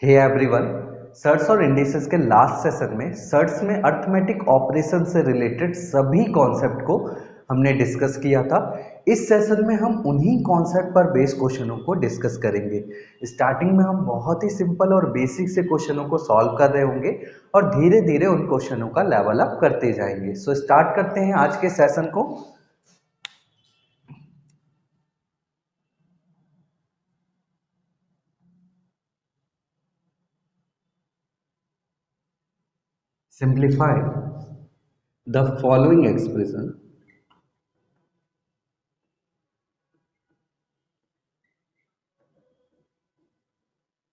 Hey everyone, shirts और indices के last session में सर्ट्स में अर्थमेटिक ऑपरेशन से रिलेटेड सभी कॉन्सेप्ट को हमने डिस्कस किया था। इस सेशन में हम उन्हीं कॉन्सेप्ट पर बेस्ड क्वेश्चनों को डिस्कस करेंगे। स्टार्टिंग में हम बहुत ही सिंपल और बेसिक से क्वेश्चनों को सॉल्व कर रहे होंगे और धीरे धीरे उन क्वेश्चनों का लेवल अप करते जाएंगे। सो स्टार्ट करते हैं आज के सेशन को। Simplify the following expression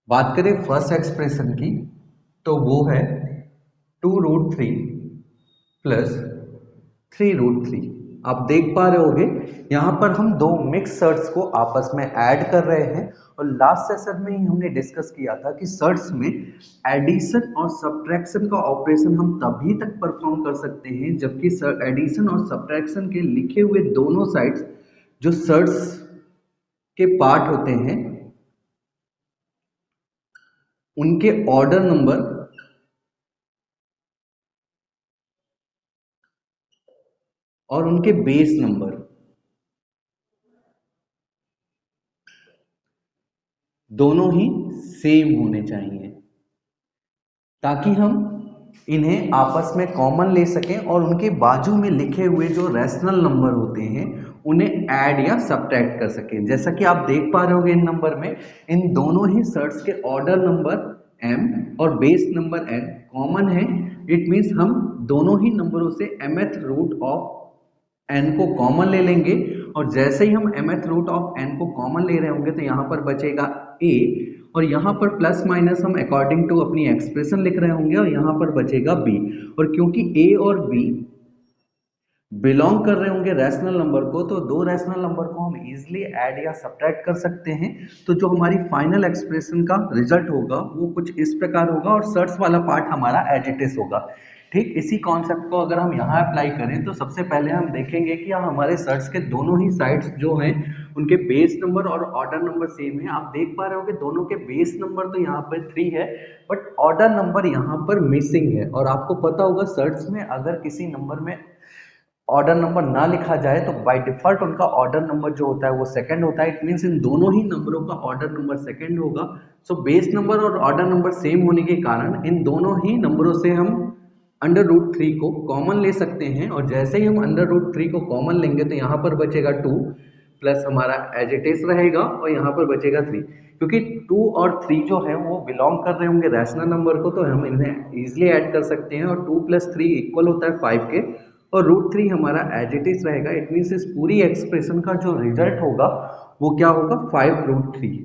बात करें फर्स्ट एक्सप्रेशन की तो वो है 2√3 प्लस 3√3। आप देख पा रहे होगे यहाँ पर हम दो मिक्स सर्ट्स को आपस में ऐड कर रहे हैं और लास्ट सेशन में ही हमने डिस्कस किया था कि सर्ट्स में एडिशन और सब्ट्रैक्शन का ऑपरेशन हम तभी तक परफॉर्म कर सकते हैं जबकि एडिशन और सब्ट्रैक्शन के लिखे हुए दोनों साइड्स जो सर्ट्स के पार्ट होते हैं उनके ऑर्डर नंबर और उनके बेस नंबर दोनों ही सेम होने चाहिए ताकि हम इन्हें आपस में कॉमन ले सकें और उनके बाजू में लिखे हुए जो रैशनल नंबर होते हैं उन्हें ऐड या सब्ट्रैक्ट कर सकें। जैसा कि आप देख पा रहे होंगे इन नंबर में इन दोनों ही सर्ट्स के ऑर्डर नंबर m और बेस नंबर n कॉमन है। इट मीन्स हम दोनों ही नंबरों से mth रूट ऑफ n को कॉमन ले लेंगे और जैसे ही हम mth रूट ऑफ n को कॉमन ले रहे होंगे तो यहाँ पर बचेगा a और यहाँ पर प्लस माइनस हम अकॉर्डिंग टू अपनी एक्सप्रेशन लिख रहे होंगे और यहाँ पर बचेगा b। और क्योंकि a और b बिलोंग कर रहे होंगे रैशनल नंबर को तो दो रैशनल नंबर को हम इजीली ऐड या सब्ट्रैक्ट कर सकते हैं। तो जो हमारी फाइनल एक्सप्रेशन का रिजल्ट होगा वो कुछ इस प्रकार होगा और सर्ट्स वाला पार्ट हमारा एज इट इज होगा। ठीक इसी कॉन्सेप्ट को अगर हम यहाँ अप्लाई करें तो सबसे पहले हम देखेंगे कि हमारे सर्ट्स के दोनों ही साइड्स जो हैं उनके बेस नंबर और ऑर्डर नंबर सेम है। आप देख पा रहे हो कि दोनों के बेस नंबर तो यहाँ पर 3 है बट ऑर्डर नंबर यहाँ पर मिसिंग है। और आपको पता होगा सर्ट्स में अगर किसी नंबर में ऑर्डर नंबर ना लिखा जाए तो बाय डिफॉल्ट उनका ऑर्डर नंबर जो होता है वो सेकंड होता है। इट मीन्स इन दोनों ही नंबरों का ऑर्डर नंबर सेकंड होगा। सो बेस नंबर और ऑर्डर नंबर सेम होने के कारण इन दोनों ही नंबरों से हम √3 को कॉमन ले सकते हैं और जैसे ही हम √3 को कॉमन लेंगे तो यहाँ पर बचेगा 2 प्लस हमारा एज इट इज रहेगा और यहाँ पर बचेगा 3। क्योंकि 2 और 3 जो है वो बिलोंग कर रहे होंगे रैशनल नंबर को तो हम इन्हें इजिली ऐड कर सकते हैं और 2 + 3 इक्वल होता है 5 के और √3 हमारा एज इट इज रहेगा। इट मीन्स इस पूरी एक्सप्रेशन का जो रिजल्ट होगा वो क्या होगा 5√3।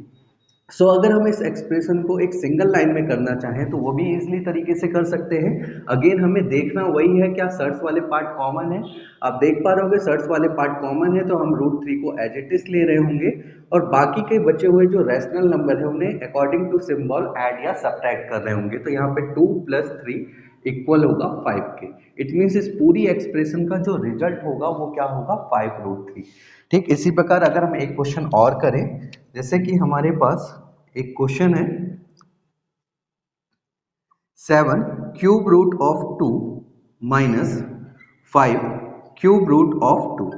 सो अगर हम इस एक्सप्रेशन को एक सिंगल लाइन में करना चाहें तो वो भी इजीली तरीके से कर सकते हैं। अगेन हमें देखना वही है क्या सर्ट्स वाले पार्ट कॉमन है। आप देख पा रहे होंगे सर्ट्स वाले पार्ट कॉमन है तो हम √3 को एज इट इज ले रहे होंगे और बाकी के बचे हुए जो रैशनल नंबर है उन्हें अकॉर्डिंग टू सिंबल ऐड या सब्ट्रैक्ट कर रहे होंगे। तो यहाँ पे 2 + 3 इक्वल होगा 5 के। इट मीन्स इस पूरी एक्सप्रेशन का जो रिजल्ट होगा वो क्या होगा 5√3। ठीक इसी प्रकार अगर हम एक क्वेश्चन और करें जैसे कि हमारे पास एक क्वेश्चन है 7 cube root of 2 minus 5 cube root of 2।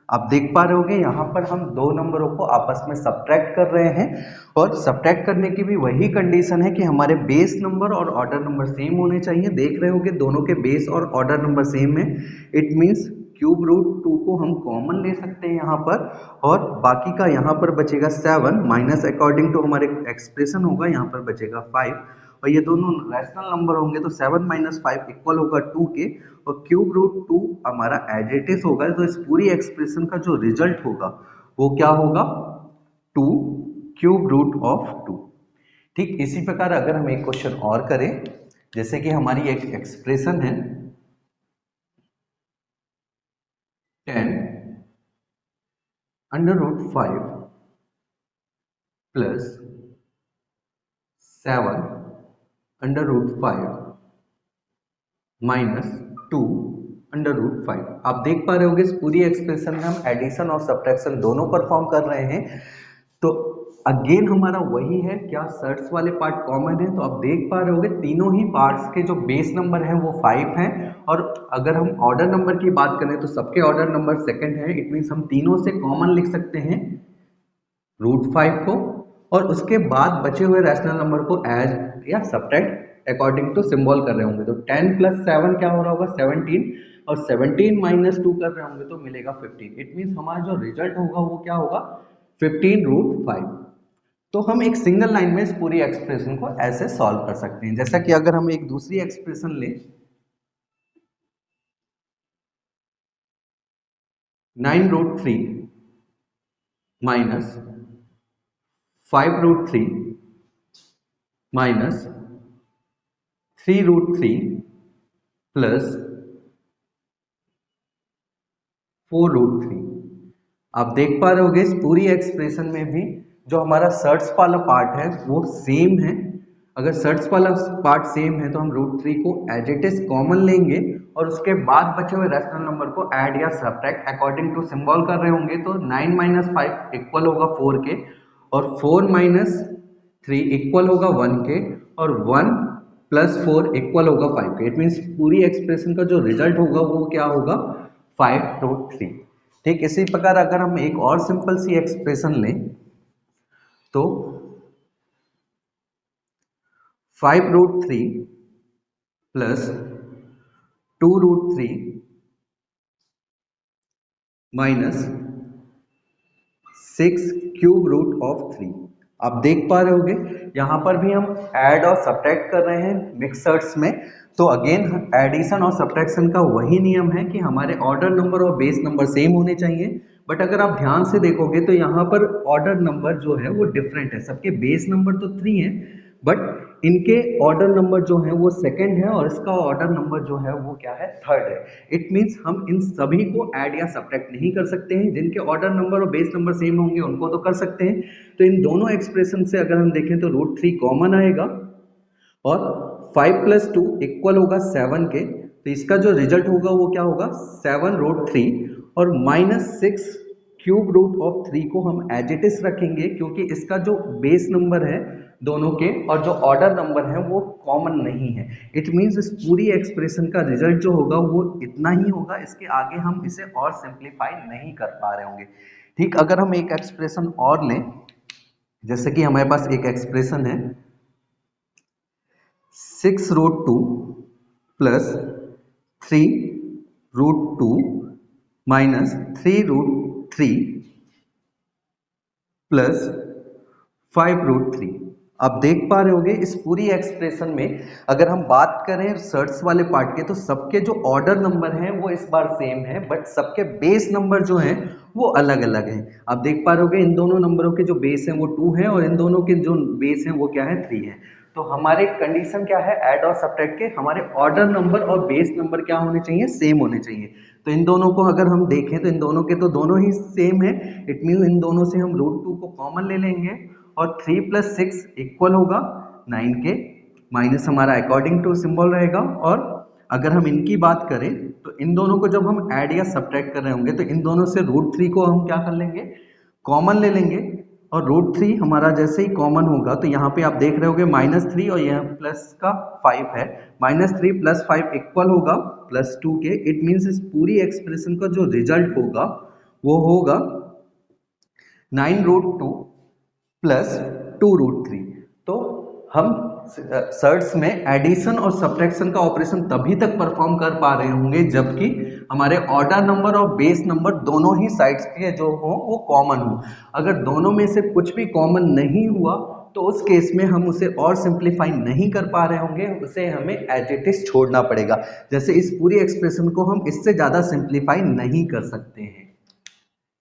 आप देख पा रहे होंगे यहाँ पर हम दो नंबरों को आपस में सब्ट्रैक्ट कर रहे हैं और सब्ट्रैक्ट करने की भी वही कंडीशन है कि हमारे बेस नंबर और ऑर्डर नंबर सेम होने चाहिए। देख रहे होंगे दोनों के बेस और ऑर्डर नंबर सेम है। इट मीन्स क्यूब रूट 2 को हम कॉमन ले सकते हैं यहाँ पर और बाकी का यहाँ पर बचेगा 7 माइनस अकॉर्डिंग टू हमारे एक्सप्रेशन होगा यहाँ पर बचेगा 5 और ये दोनों रैशनल नंबर होंगे तो 7 - 5 इक्वल होगा 2 के और क्यूब रूट 2 हमारा एज इट इज होगा। तो इस पूरी एक्सप्रेशन का जो रिजल्ट होगा वो क्या होगा 2 क्यूब रूट ऑफ 2। ठीक इसी प्रकार अगर हम एक क्वेश्चन और करें जैसे कि हमारी एक एक्सप्रेशन है 10 √5 प्लस 7 √5 माइनस 2 √5। आप देख पा रहे होंगे इस पूरी एक्सप्रेशन में हम एडिशन और सब्ट्रैक्शन दोनों परफॉर्म कर रहे हैं। तो अगेन हमारा वही है, क्या सर्ट्स वाले पार्ट कॉमन है, तो आप देख पा रहे होगे तीनों ही पार्ट्स के जो बेस नंबर हैं वो 5 हैं। और अगर हम ऑर्डर नंबर की बात करें तो सबके ऑर्डर नंबर सेकंड है। इट मीन्स हम तीनों से कॉमन लिख सकते हैं √5 को, और उसके बाद बचे हुए रैशनल नंबर को ऐड या सब्ट्रैक्ट अकॉर्डिंग टू सिंबल कर रहे होंगे। तो 10 + 7 क्या हो रहा होगा 17, और 17 - 2 कर रहे होंगे तो मिलेगा 15। इट मीन्स हमारा जो रिजल्ट होगा वो क्या होगा 15√5। तो हम एक सिंगल लाइन में इस पूरी एक्सप्रेशन को ऐसे सॉल्व कर सकते हैं। जैसा कि अगर हम एक दूसरी एक्सप्रेशन लें, 9√3 माइनस 5√3 माइनस 3√3 प्लस 4√3। आप देख पा रहे होगे इस पूरी एक्सप्रेशन में भी जो हमारा सर्ट्स वाला पार्ट है वो सेम है। अगर सर्ट्स वाला पार्ट सेम है तो हम √3 को एज इट इज कॉमन लेंगे और उसके बाद बचे हुए रैशनल नंबर को ऐड या सब्ट्रैक्ट अकॉर्डिंग टू सिंबल कर रहे होंगे। तो 9 - 5 इक्वल होगा 4 के, और 4 - 3 इक्वल होगा 1 के, और 1 + 4 इक्वल होगा 5 के। इट मीन्स पूरी एक्सप्रेशन का जो रिजल्ट होगा वो क्या होगा 5√3। ठीक इसी प्रकार अगर हम एक और सिंपल सी एक्सप्रेशन लें तो 5√3 प्लस 2√3 माइनस 6³ √3। आप देख पा रहे होगे यहां पर भी हम ऐड और सब्ट्रैक्ट कर रहे हैं मिक्सर्स में। तो अगेन एडिशन और सब्ट्रैक्शन का वही नियम है कि हमारे ऑर्डर नंबर और बेस नंबर सेम होने चाहिए। बट अगर आप ध्यान से देखोगे तो यहाँ पर ऑर्डर नंबर जो है वो डिफरेंट है। सबके बेस नंबर तो 3 है, बट इनके ऑर्डर नंबर जो है वो सेकंड है और इसका ऑर्डर नंबर जो है वो क्या है थर्ड है। इट मीन्स हम इन सभी को ऐड या सब्ट्रैक्ट नहीं कर सकते हैं। जिनके ऑर्डर नंबर और बेस नंबर सेम होंगे उनको तो कर सकते हैं। तो इन दोनों एक्सप्रेशन से अगर हम देखें तो √3 कॉमन आएगा, और 5 + 2 इक्वल होगा 7 के। तो इसका जो रिजल्ट होगा वो क्या होगा 7√3, और -6³ को हम एज इट इज रखेंगे क्योंकि इसका जो बेस नंबर है दोनों के और जो ऑर्डर नंबर है वो कॉमन नहीं है। इट मीन्स इस पूरी एक्सप्रेशन का रिजल्ट जो होगा वो इतना ही होगा, इसके आगे हम इसे और सिंप्लीफाई नहीं कर पा रहे होंगे। ठीक अगर हम एक एक्सप्रेशन और लें, जैसे कि हमारे पास एक एक्सप्रेशन है 6√2 प्लस 3√2 माइनस 3√3 प्लस 5√3। आप देख पा रहे होंगे इस पूरी एक्सप्रेशन में अगर हम बात करें सर्ट्स वाले पार्ट के तो सबके जो ऑर्डर नंबर हैं वो इस बार सेम है, बट सबके बेस नंबर जो हैं वो अलग अलग हैं। आप देख पा रहे होंगे इन दोनों नंबरों के जो बेस हैं वो 2 हैं और इन दोनों के जो बेस हैं वो क्या है 3 है। तो हमारे कंडीशन क्या है ऐड और सब्ट्रैक्ट के हमारे ऑर्डर नंबर और बेस नंबर क्या होने चाहिए सेम होने चाहिए। तो इन दोनों को अगर हम देखें तो इन दोनों के तो दोनों ही सेम है। इट मीन इन दोनों से हम √2 को कॉमन ले लेंगे और 3 + 6 इक्वल होगा 9 के, माइनस हमारा अकॉर्डिंग टू सिंबल रहेगा। और अगर हम इनकी बात करें तो इन दोनों को जब हम ऐड या सब्ट्रैक्ट कर रहे होंगे तो इन दोनों से √3 को हम क्या कर लेंगे कॉमन ले लेंगे। और √3 हमारा जैसे ही कॉमन होगा तो यहाँ पे आप देख रहे होगे -3 और यहाँ प्लस का 5 है। -3 + 5 इक्वल होगा +2 के। इट मीन्स इस पूरी एक्सप्रेशन का जो रिजल्ट होगा वो होगा 9√2 प्लस 2√3। तो हम सर्ट्स में एडिशन और सब्ट्रैक्शन का ऑपरेशन तभी तक परफॉर्म कर पा रहे होंगे जबकि हमारे ऑर्डर नंबर और बेस नंबर दोनों ही साइड्स के जो हो वो कॉमन हो। अगर दोनों में से कुछ भी कॉमन नहीं हुआ तो उस केस में हम उसे और सिंप्लीफाई नहीं कर पा रहे होंगे, उसे हमें एज इट इज छोड़ना पड़ेगा। जैसे इस पूरी एक्सप्रेशन को हम इससे ज्यादा सिंप्लीफाई नहीं कर सकते हैं।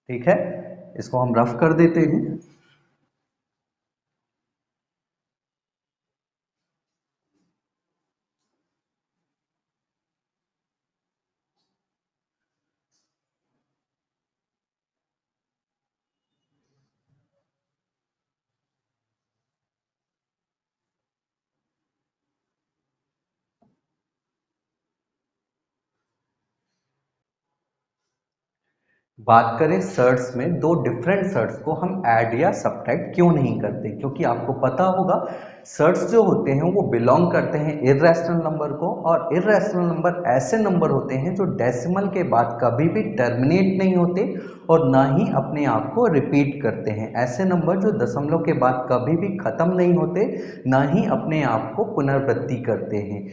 ठीक है, इसको हम रफ कर देते हैं। बात करें सर्ट्स में, दो डिफरेंट सर्ट्स को हम ऐड या सब्ट्रैक्ट क्यों नहीं करते, क्योंकि आपको पता होगा सर्ट्स जो होते हैं वो बिलोंग करते हैं इर्रेशनल नंबर को, और इर्रेशनल नंबर ऐसे नंबर होते हैं जो डेसिमल के बाद कभी भी टर्मिनेट नहीं होते और ना ही अपने आप को रिपीट करते हैं। ऐसे नंबर जो दशमलव के बाद कभी भी खत्म नहीं होते, ना ही अपने आप को पुनरावृत्ति करते हैं।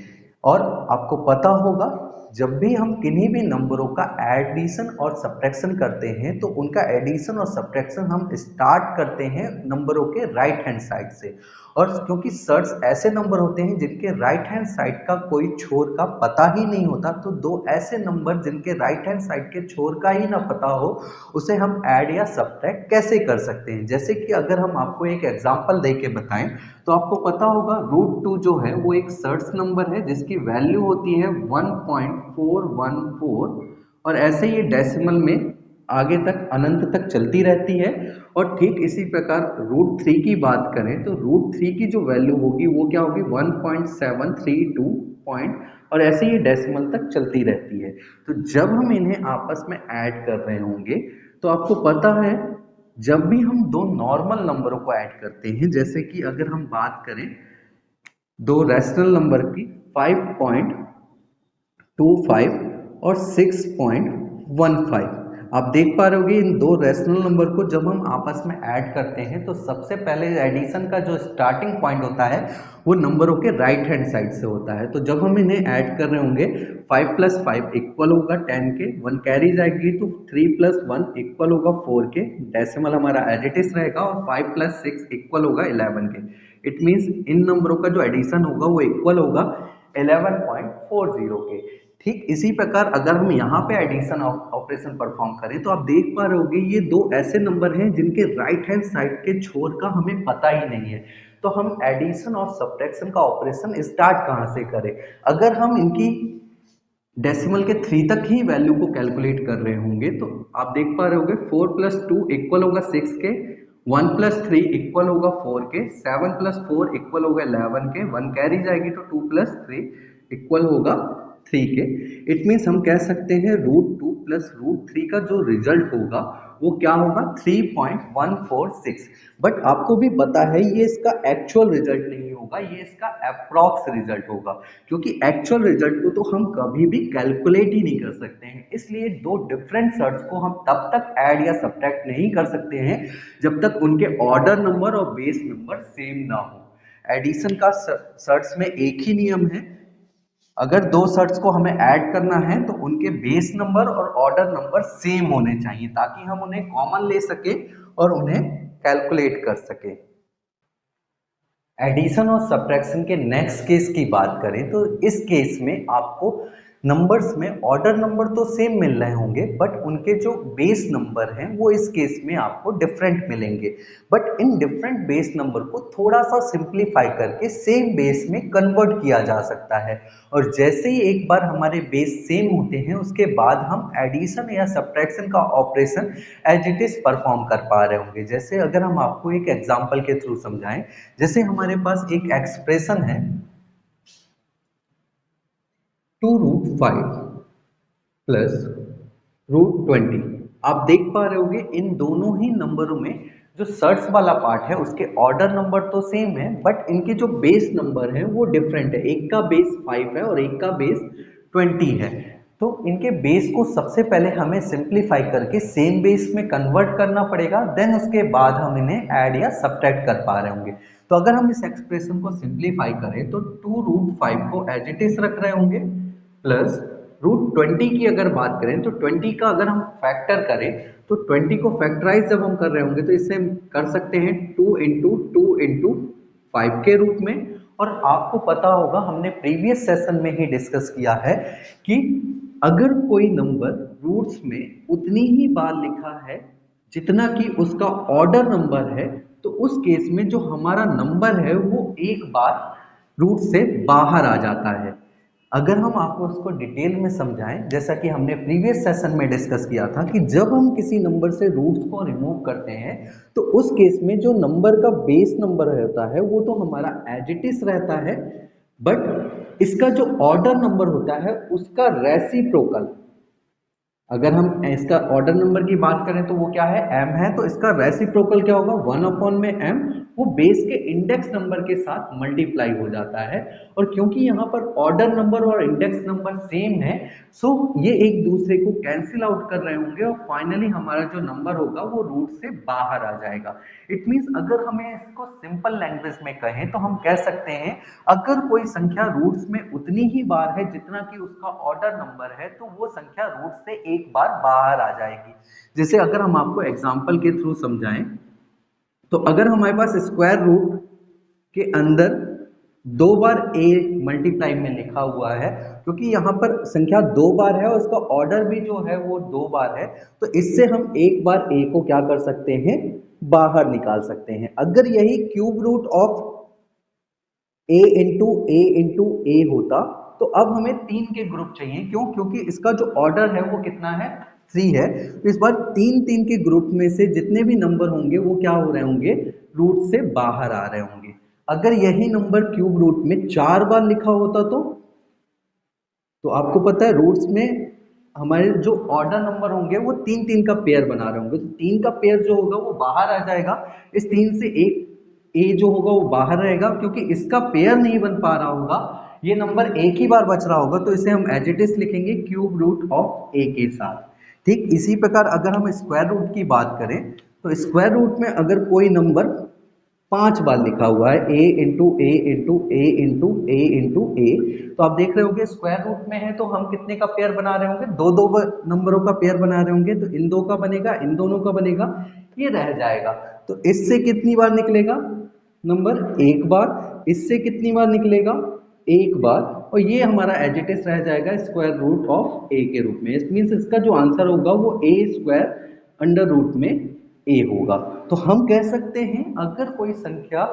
और आपको पता होगा जब भी हम किन्हीं भी नंबरों का एडिशन और सब्ट्रैक्शन करते हैं तो उनका एडिशन और सब्ट्रैक्शन हम स्टार्ट करते हैं नंबरों के राइट हैंड साइड से। और क्योंकि सर्ट्स ऐसे नंबर होते हैं जिनके राइट हैंड साइड का कोई छोर का पता ही नहीं होता, तो दो ऐसे नंबर जिनके राइट हैंड साइड के छोर का ही ना पता हो उसे हम ऐड या सब्ट्रैक्ट कैसे कर सकते हैं। जैसे कि अगर हम आपको एक एग्जांपल दे के बताएं तो आपको पता होगा √2 जो है वो एक सर्ट्स नंबर है जिसकी वैल्यू होती है 1.414, और ऐसे ही डेसिमल में आगे तक अनंत तक चलती रहती है। और ठीक इसी प्रकार √3 की बात करें तो √3 की जो वैल्यू होगी वो क्या होगी 1.732 पॉइंट, और ऐसे ही डेसिमल तक चलती रहती है। तो जब हम इन्हें आपस में ऐड कर रहे होंगे तो आपको पता है जब भी हम दो नॉर्मल नंबरों को ऐड करते हैं, जैसे कि अगर हम बात करें दो रैशनल नंबर की 5.25 और 6.15, आप देख पा रहे होगे इन दो रैशनल नंबर को जब हम आपस में ऐड करते हैं तो सबसे पहले एडिशन का जो स्टार्टिंग पॉइंट होता है वो नंबरों के राइट हैंड साइड से होता है। तो जब हम इन्हें ऐड कर रहे होंगे 5 + 5 इक्वल होगा 10 के, 1 कैरी जाएगी तो 3 + 1 इक्वल होगा 4 के, डेसिमल हमारा एज इट इज रहेगा, और 5 + 6 इक्वल होगा 11 के। इट मीन्स इन नंबरों का जो एडिशन होगा वो इक्वल होगा 11.40 के। ठीक इसी प्रकार अगर हम यहाँ पे एडिशन ऑपरेशन परफॉर्म करें तो आप देख पा रहे होंगे ये दो ऐसे नंबर हैं जिनके राइट हैंड साइड के छोर का हमें पता ही नहीं है। तो हम एडिशन और सब्ट्रैक्शन का ऑपरेशन स्टार्ट कहाँ से करें? अगर हम इनकी डेसिमल के 3 तक ही वैल्यू को कैलकुलेट कर रहे होंगे तो आप देख पा रहे होंगे 4 + 2 इक्वल होगा 6 के, 1 + 3 इक्वल होगा 4 के, 7 + 4 इक्वल होगा 11 के, 1 कैरी जाएगी तो 2 + 3 इक्वल होगा 3 के। इट मीन्स हम कह सकते हैं √2 + √3 का जो रिजल्ट होगा वो क्या होगा 3.146। बट आपको भी पता है ये इसका एक्चुअल रिजल्ट नहीं होगा, ये इसका अप्रॉक्स रिजल्ट होगा, क्योंकि एक्चुअल रिजल्ट को तो हम कभी भी कैलकुलेट ही नहीं कर सकते हैं। इसलिए दो डिफरेंट सर्ट्स को हम तब तक ऐड या सब्ट्रैक्ट नहीं कर सकते हैं जब तक उनके ऑर्डर नंबर और बेस नंबर सेम ना हो। एडिशन का सर्ट्स में एक ही नियम है, अगर दो सर्ट्स को हमें ऐड करना है तो उनके बेस नंबर और ऑर्डर नंबर सेम होने चाहिए ताकि हम उन्हें कॉमन ले सके और उन्हें कैलकुलेट कर सके। एडिशन और सब्ट्रैक्शन के नेक्स्ट केस की बात करें तो इस केस में आपको नंबर्स में ऑर्डर नंबर तो सेम मिल रहे होंगे बट उनके जो बेस नंबर हैं वो इस केस में आपको डिफरेंट मिलेंगे। But in different base number को थोड़ा सा सिंप्लीफाई करके सेम बेस में कन्वर्ट किया जा सकता है, और जैसे ही एक बार हमारे बेस सेम होते हैं उसके बाद हम एडिशन या सब्ट्रैक्शन का operation as it is perform कर पा रहे होंगे। जैसे अगर हम आपको एक एग्जांपल के थ्रू समझाएं, जैसे हमारे पास एक एक्सप्रेशन है 2√5 प्लस √20। आप देख पा रहे होंगे इन दोनों ही नंबरों में जो सर्ट्स वाला पार्ट है उसके ऑर्डर नंबर तो सेम है बट इनके जो बेस नंबर है वो डिफरेंट है, एक का बेस 5 है और एक का बेस 20 है। तो इनके बेस को सबसे पहले हमें सिंप्लीफाई करके सेम बेस में कन्वर्ट करना पड़ेगा, देन उसके बाद हम इन्हें ऐड या सब्ट्रैक्ट कर पा रहे होंगे। तो अगर हम इस एक्सप्रेशन को सिंप्लीफाई करें तो 2√5 को एज इट इज रख रहे होंगे प्लस √20 की अगर बात करें तो 20 का अगर हम फैक्टर करें तो 20 को फैक्टराइज जब हम कर रहे होंगे तो इसे हम कर सकते हैं 2 × 2 × 5 के रूप में। और आपको पता होगा हमने प्रीवियस सेशन में ही डिस्कस किया है कि अगर कोई नंबर रूट्स में उतनी ही बार लिखा है जितना कि उसका ऑर्डर नंबर है तो उस केस में जो हमारा नंबर है वो एक बार रूट से बाहर आ जाता है। अगर हम आपको उसको डिटेल में समझाएं, जैसा कि हमने प्रीवियस सेशन में डिस्कस किया था कि जब हम किसी नंबर से रूट्स को रिमूव करते हैं तो उस केस में जो नंबर का बेस नंबर रहता है वो तो हमारा एज इट इज रहता है, बट इसका जो ऑर्डर नंबर होता है उसका रेसिप्रोकल अगर हम इसका ऑर्डर नंबर की बात करें तो वो क्या है, m है, तो इसका रेसिप्रोकल क्या होगा, 1/m, वो बेस के इंडेक्स नंबर के साथ मल्टीप्लाई हो जाता है। और क्योंकि यहाँ पर ऑर्डर नंबर और इंडेक्स नंबर सेम है, सो ये एक दूसरे को कैंसिल आउट कर रहे होंगे और फाइनली हमारा जो नंबर होगा वो रूट से बाहर आ जाएगा। इट मीन्स अगर हमें इसको सिंपल लैंग्वेज में कहें तो हम कह सकते हैं, अगर कोई संख्या रूट्स में उतनी ही बार है जितना कि उसका ऑर्डर नंबर है, तो वो संख्या रूट से एक बार बाहर आ जाएगी। जैसे अगर हम आपको एग्जांपल के थ्रू समझाएं, तो अगर हमारे पास स्क्वायर रूट के अंदर दो बार a मल्टीप्लाई में लिखा हुआ है, क्योंकि यहाँ पर संख्या दो बार है और इसका ऑर्डर भी जो है वो दो बार है, तो इससे हम एक बार a को क्या कर सकते हैं, बाहर निकाल सकते हैं। अगर यही क्यूब रूट ऑफ a होता, तो अब हमें तीन के ग्रुप चाहिए। क्यों? क्योंकि इसका जो ऑर्डर है वो कितना है, 3 है। तो इस बार तीन तीन के ग्रुप में से जितने भी नंबर होंगे वो क्या हो रहे होंगे, रूट से बाहर आ रहे होंगे। अगर यही नंबर क्यूब रूट में 4 बार लिखा होता तो आपको पता है रूट्स में हमारे जो ऑर्डर नंबर होंगे वो तीन तीन का पेयर बना रहे होंगे, तो तीन का पेयर जो होगा वो बाहर आ जाएगा। इस तीन से एक ए जो होगा वो बाहर रहेगा, क्योंकि इसका पेयर नहीं बन पा रहा होगा, ये नंबर एक ही बार बच रहा होगा, तो इसे हम एज इट इज लिखेंगे क्यूब रूट ऑफ ए के साथ। ठीक इसी प्रकार अगर हम स्क्वायर रूट की बात करें, तो स्क्वायर रूट में अगर कोई नंबर 5 बार लिखा हुआ है, a into a into a into a into a, तो आप देख रहे होंगे स्क्वायर रूट में है तो हम कितने का पेयर बना रहे होंगे, दो दो नंबरों का पेयर बना रहे होंगे, तो इन दो का बनेगा, इन दोनों का बनेगा, ये रह जाएगा। तो इससे कितनी बार निकलेगा नंबर, एक बार। इससे कितनी बार निकलेगा, एक बार। और ये हमारा एजिटिस रह जाएगा स्क्वायर रूट ऑफ ए के रूप में। इट मीन्स इसका जो आंसर होगा वो ए स्क्वायर अंडर रूट में ए होगा। तो हम कह सकते हैं अगर कोई संख्या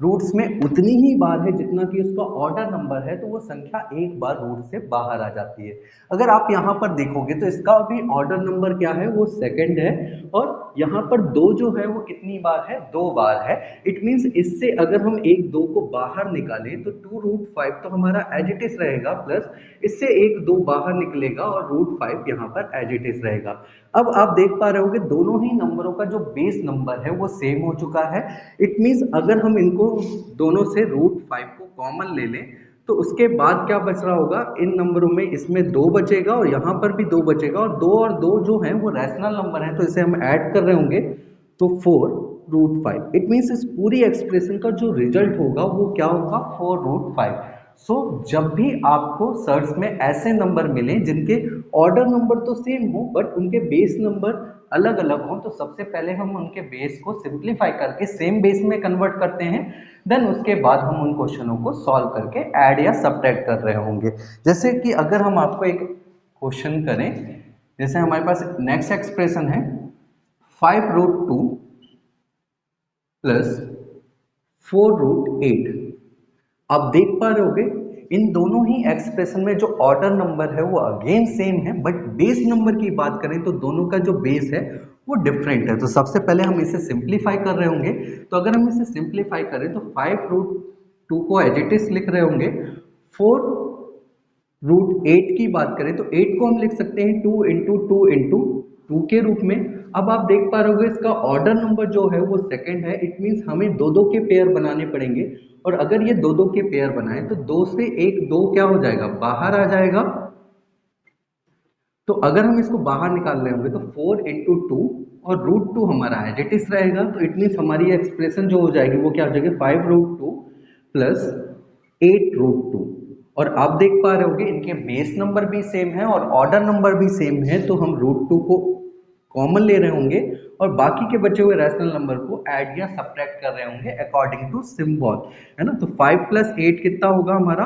रूट्स में उतनी ही बार है जितना कि उसका ऑर्डर नंबर है, तो वो संख्या एक बार रूट से बाहर आ जाती है। अगर आप यहाँ पर देखोगे तो इसका भी ऑर्डर नंबर क्या है, वो सेकंड है, और यहाँ पर दो जो है वो कितनी बार है, दो बार है। इट मीन्स इससे अगर हम एक दो को बाहर निकालें तो 2√5 तो हमारा एज इट इज रहेगा, प्लस इससे एक दो बाहर निकलेगा और √5 यहाँ पर एज इट इज रहेगा। अब आप देख पा रहे होगे दोनों ही नंबरों का जो बेस नंबर है वो सेम हो चुका है। इट मीन्स अगर हम इनको दोनों से √5 को कॉमन ले लें तो उसके बाद क्या बच रहा होगा, इन नंबरों में इसमें दो बचेगा और यहाँ पर भी दो बचेगा, और दो जो है वो रैशनल नंबर है, तो इसे हम ऐड कर रहे होंगे तो 4√5। इट मीन्स इस पूरी एक्सप्रेशन का जो रिजल्ट होगा वो क्या होगा, 4√5। सो जब भी आपको सर्च में ऐसे नंबर मिले जिनके ऑर्डर नंबर तो सेम हो बट उनके बेस नंबर अलग अलग हो, तो सबसे पहले हम उनके बेस को सिंप्लीफाई करके सेम बेस में कन्वर्ट करते हैं, देन उसके बाद हम उन क्वेश्चनों को सॉल्व करके ऐड या सब्ट्रैक्ट कर रहे होंगे। जैसे कि अगर हम आपको एक क्वेश्चन करें, जैसे हमारे पास नेक्स्ट एक्सप्रेशन है 5√2 प्लस 4√8। आप देख पा रहे होगे इन दोनों ही एक्सप्रेशन में जो ऑर्डर नंबर है वो अगेन सेम है, बट बेस नंबर की बात करें तो दोनों का जो बेस है वो डिफरेंट है। तो सबसे पहले हम इसे सिंप्लीफाई कर रहे होंगे, तो अगर हम इसे सिंप्लीफाई करें तो 5√2 को एज इट इज लिख रहे होंगे, 4√8 की बात करें तो 8 को हम लिख सकते हैं 2 इंटू 2 इंटू 2 के रूप में। अब आप देख पा रहे होगे इसका ऑर्डर नंबर जो है वो सेकंड है, इट मीन्स हमें दो दो के पेयर बनाने पड़ेंगे, और अगर ये दो दो के पेयर बनाए तो दो से एक दो क्या हो जाएगा, बाहर आ जाएगा। तो अगर हम इसको बाहर निकाल रहे होंगे तो 4 इंटू 2 और √2 हमारा एज इट इज रहेगा, तो इट मीन्स हमारी एक्सप्रेशन जो हो जाएगी वो क्या हो जाएगी, 5√2 प्लस 8√2। और आप देख पा रहे होगे इनके बेस नंबर भी सेम है और ऑर्डर नंबर भी सेम है, तो हम √2 को कॉमन ले रहे होंगे और बाकी के बचे हुए रैशनल नंबर को ऐड या सब्ट्रैक्ट कर रहे होंगे अकॉर्डिंग टू सिंबल, है ना। तो 5 प्लस 8 कितना होगा हमारा,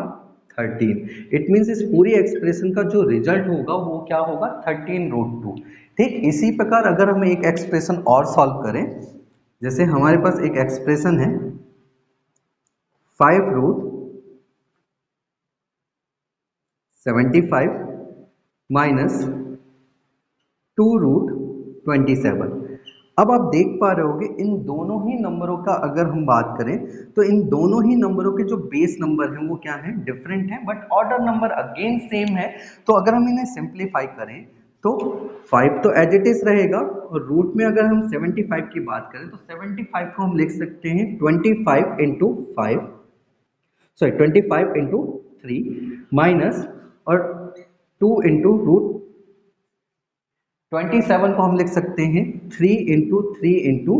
13। इट मीन्स इस पूरी एक्सप्रेशन का जो रिजल्ट होगा वो क्या होगा, 13√2। ठीक इसी प्रकार अगर हम एक एक्सप्रेशन और सॉल्व करें, जैसे हमारे पास एक एक्सप्रेशन है 5√75 माइनस 2√27। अब आप देख पा रहे होगे इन दोनों ही नंबरों का अगर हम बात करें तो इन दोनों ही नंबरों के जो बेस नंबर हैं वो क्या है, डिफरेंट है, but order number again same है। तो अगर हम इन्हें सिंप्लीफाई करें तो 5 तो एज इट इज रहेगा, और रूट में अगर हम 75 की बात करें तो 75 को हम लिख सकते हैं 25 इंटू 5, सॉरी 25 इंटू 3 माइनस, और 2 इंटू रूट 27 को हम लिख सकते हैं 3 इंटू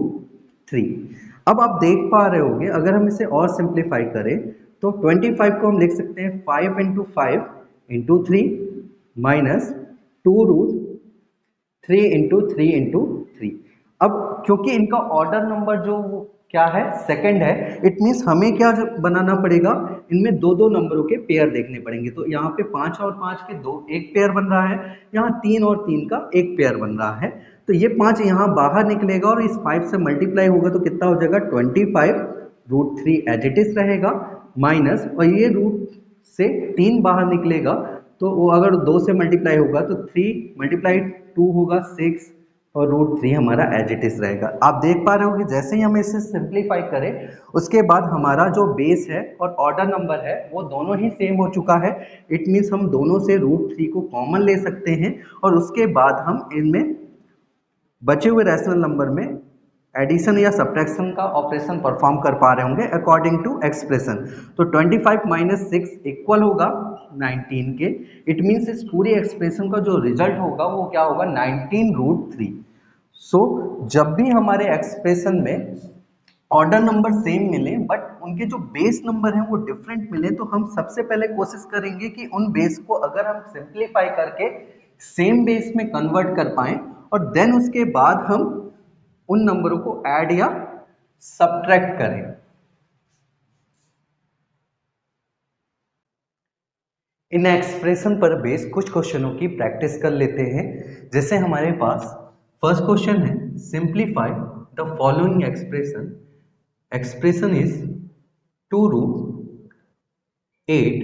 3। अब आप देख पा रहे होंगे अगर हम इसे और सिंप्लीफाई करें तो 25 को हम लिख सकते हैं 5 इंटू 3 माइनस 2 रूट 3 इंटू 3। अब क्योंकि इनका ऑर्डर नंबर जो क्या है, सेकंड है, इट मीन्स हमें क्या बनाना पड़ेगा, इनमें दो दो नंबरों के पेयर देखने पड़ेंगे। तो यहाँ पे 5 और 5 के दो एक पेयर बन रहा है, यहाँ 3 और 3 का एक पेयर बन रहा है। तो ये 5 यहाँ बाहर निकलेगा और इस 5 से मल्टीप्लाई होगा तो कितना हो जाएगा 25 रूट 3 एज इट इज रहेगा, माइनस, और ये रूट से 3 बाहर निकलेगा तो वो अगर 2 से मल्टीप्लाई होगा तो 3 मल्टीप्लाई 2 होगा 6, और रूट 3 हमारा एज इट इज रहेगा। आप देख पा रहे हो कि जैसे ही हम इसे सिंप्लीफाई करें उसके बाद हमारा जो बेस है और ऑर्डर नंबर है वो दोनों ही सेम हो चुका है। इट मीन्स हम दोनों से रूट 3 को कॉमन ले सकते हैं और उसके बाद हम इनमें बचे हुए रैशनल नंबर में एडिशन या सब्ट्रैक्शन का ऑपरेशन परफॉर्म कर पा रहे होंगे अकॉर्डिंग टू एक्सप्रेशन। तो 25 माइनस 6 इक्वल होगा 19 के। इट मीन्स इस पूरी एक्सप्रेशन का जो रिजल्ट होगा वो क्या होगा 19 रूट 3। सो जब भी हमारे एक्सप्रेशन में ऑर्डर नंबर सेम मिले बट उनके जो बेस नंबर हैं वो डिफरेंट मिले तो हम सबसे पहले कोशिश करेंगे कि उन बेस को अगर हम सिंप्लीफाई करके सेम बेस में कन्वर्ट कर पाएं, और देन उसके बाद हम उन नंबरों को ऐड या सब्ट्रैक्ट करें। इन एक्सप्रेशन पर बेस कुछ क्वेश्चनों की प्रैक्टिस कर लेते हैं। जैसे हमारे पास फर्स्ट क्वेश्चन है, simplify the following expression. Expression is 2 root 8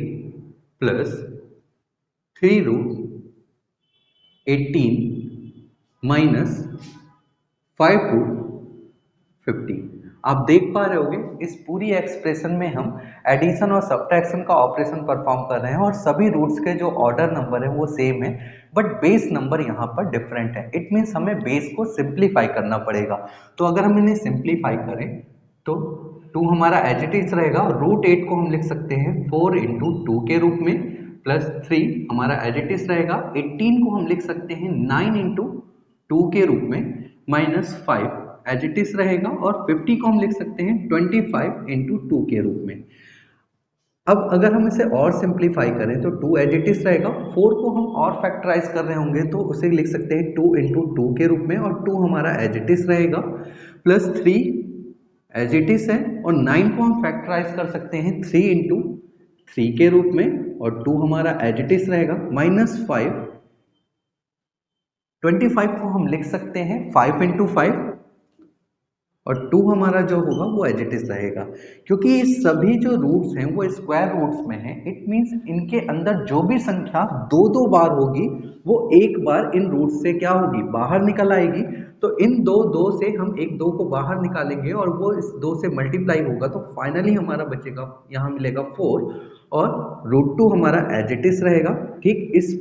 plus 3 root 18 minus 5 root 50। आप देख पा रहे होंगे इस पूरी एक्सप्रेशन में हम एडिशन और सब्ट्रैक्शन का ऑपरेशन परफॉर्म कर रहे हैं और सभी रूट्स के जो ऑर्डर नंबर है वो सेम है बट बेस नंबर यहाँ पर डिफरेंट है। इट मीन्स हमें बेस को सिंप्लीफाई करना पड़ेगा। तो अगर हम इन्हें सिंप्लीफाई करें तो 2 हमारा एज इट इज रहेगा, रूट 8 को हम लिख सकते हैं 4 इंटू 2 के रूप में, प्लस 3 हमारा एज इट इज रहेगा, 18 को हम लिख सकते हैं 9 इंटू 2 के रूप में, माइनस 5 एज इट इज रहेगा, और 50 को हम लिख सकते हैं 25 इंटू 2 के रूप में। अब अगर हम इसे और सिंप्लीफाई करें तो 2 एज इट इज रहेगा, 4 को हम और फैक्टराइज कर रहे होंगे तो उसे लिख सकते हैं 2 इंटू 2 के रूप में, और 2 हमारा एज इट इज रहेगा, प्लस 3 एज इट इज है, और 9 को हम फैक्टराइज कर सकते हैं 3 इंटू 3 के रूप में, और 2 हमारा एज इट इज रहेगा, माइनस 5 25 को हम लिख सकते हैं 5 इंटू 5, और 2 हमारा जो होगा वो एज इट इज रहेगा। क्योंकि ये सभी जो रूट्स हैं वो स्क्वायर रूट्स में हैं, इट मीन्स इनके अंदर जो भी संख्या दो दो बार होगी वो एक बार इन रूट्स से क्या होगी, बाहर निकल आएगी। तो इन दो से हम एक 2 को बाहर निकालेंगे और वो इस 2 से मल्टीप्लाई होगा तो फाइनली हमारा बचेगा, यहाँ मिलेगा 4, और रूट 2 हमारा एज इट इज रहेगा। ठीक इस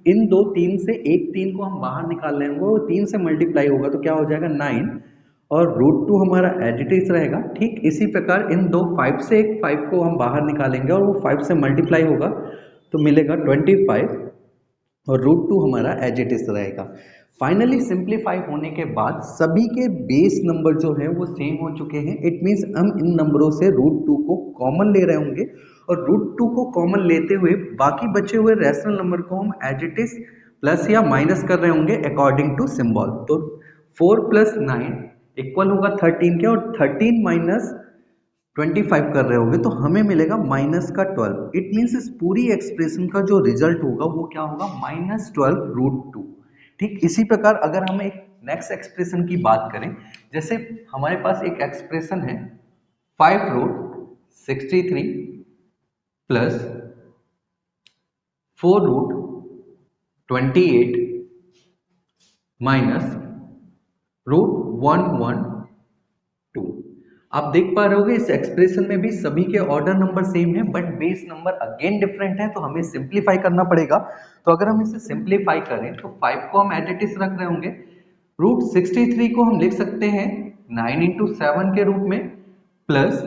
इन दो 3 से एक 3 को हम बाहर निकाल लेंगे, वो 3 से मल्टीप्लाई होगा तो क्या हो जाएगा 9, और रूट 2 हमारा एज इट इज रहेगा। ठीक इसी प्रकार इन दो 5 से एक 5 को हम बाहर निकालेंगे और वो 5 से मल्टीप्लाई होगा तो मिलेगा 25, और रूट 2 हमारा एज इट इज रहेगा। फाइनली सिंप्लीफाई होने के बाद सभी के बेस नंबर जो है वो सेम हो चुके हैं। इट मीन्स हम इन नंबरों से रूट 2 को कॉमन ले रहे होंगे, और रूट 2 को कॉमन लेते हुए बाकी बचे हुए रैशनल नंबर को हम एज इट इज प्लस या माइनस कर रहे होंगे अकॉर्डिंग टू सिंबल। तो 4 प्लस 9 इक्वल होगा 13 के, और 13 माइनस 25 कर रहे होंगे तो हमें मिलेगा माइनस का 12। इट मीन्स इस पूरी एक्सप्रेशन का जो रिजल्ट होगा वो क्या होगा -12 रूट 2। ठीक इसी प्रकार अगर हम एक नेक्स्ट एक्सप्रेशन की बात करें, जैसे हमारे पास एक एक्सप्रेशन है 5 root 63 plus 4 root 28 minus root 112। आप देख पा रहे होगे इस एक्सप्रेशन में भी सभी के ऑर्डर नंबर सेम है but base number again different है, तो हमें सिंप्लीफाई करना पड़ेगा। तो अगर हम इसे सिंप्लीफाई करें तो 5 को हम एज इट इज रख रहे होंगे। रूट 63 को हम लिख सकते हैं 9 इंटू 7 के रूप में, प्लस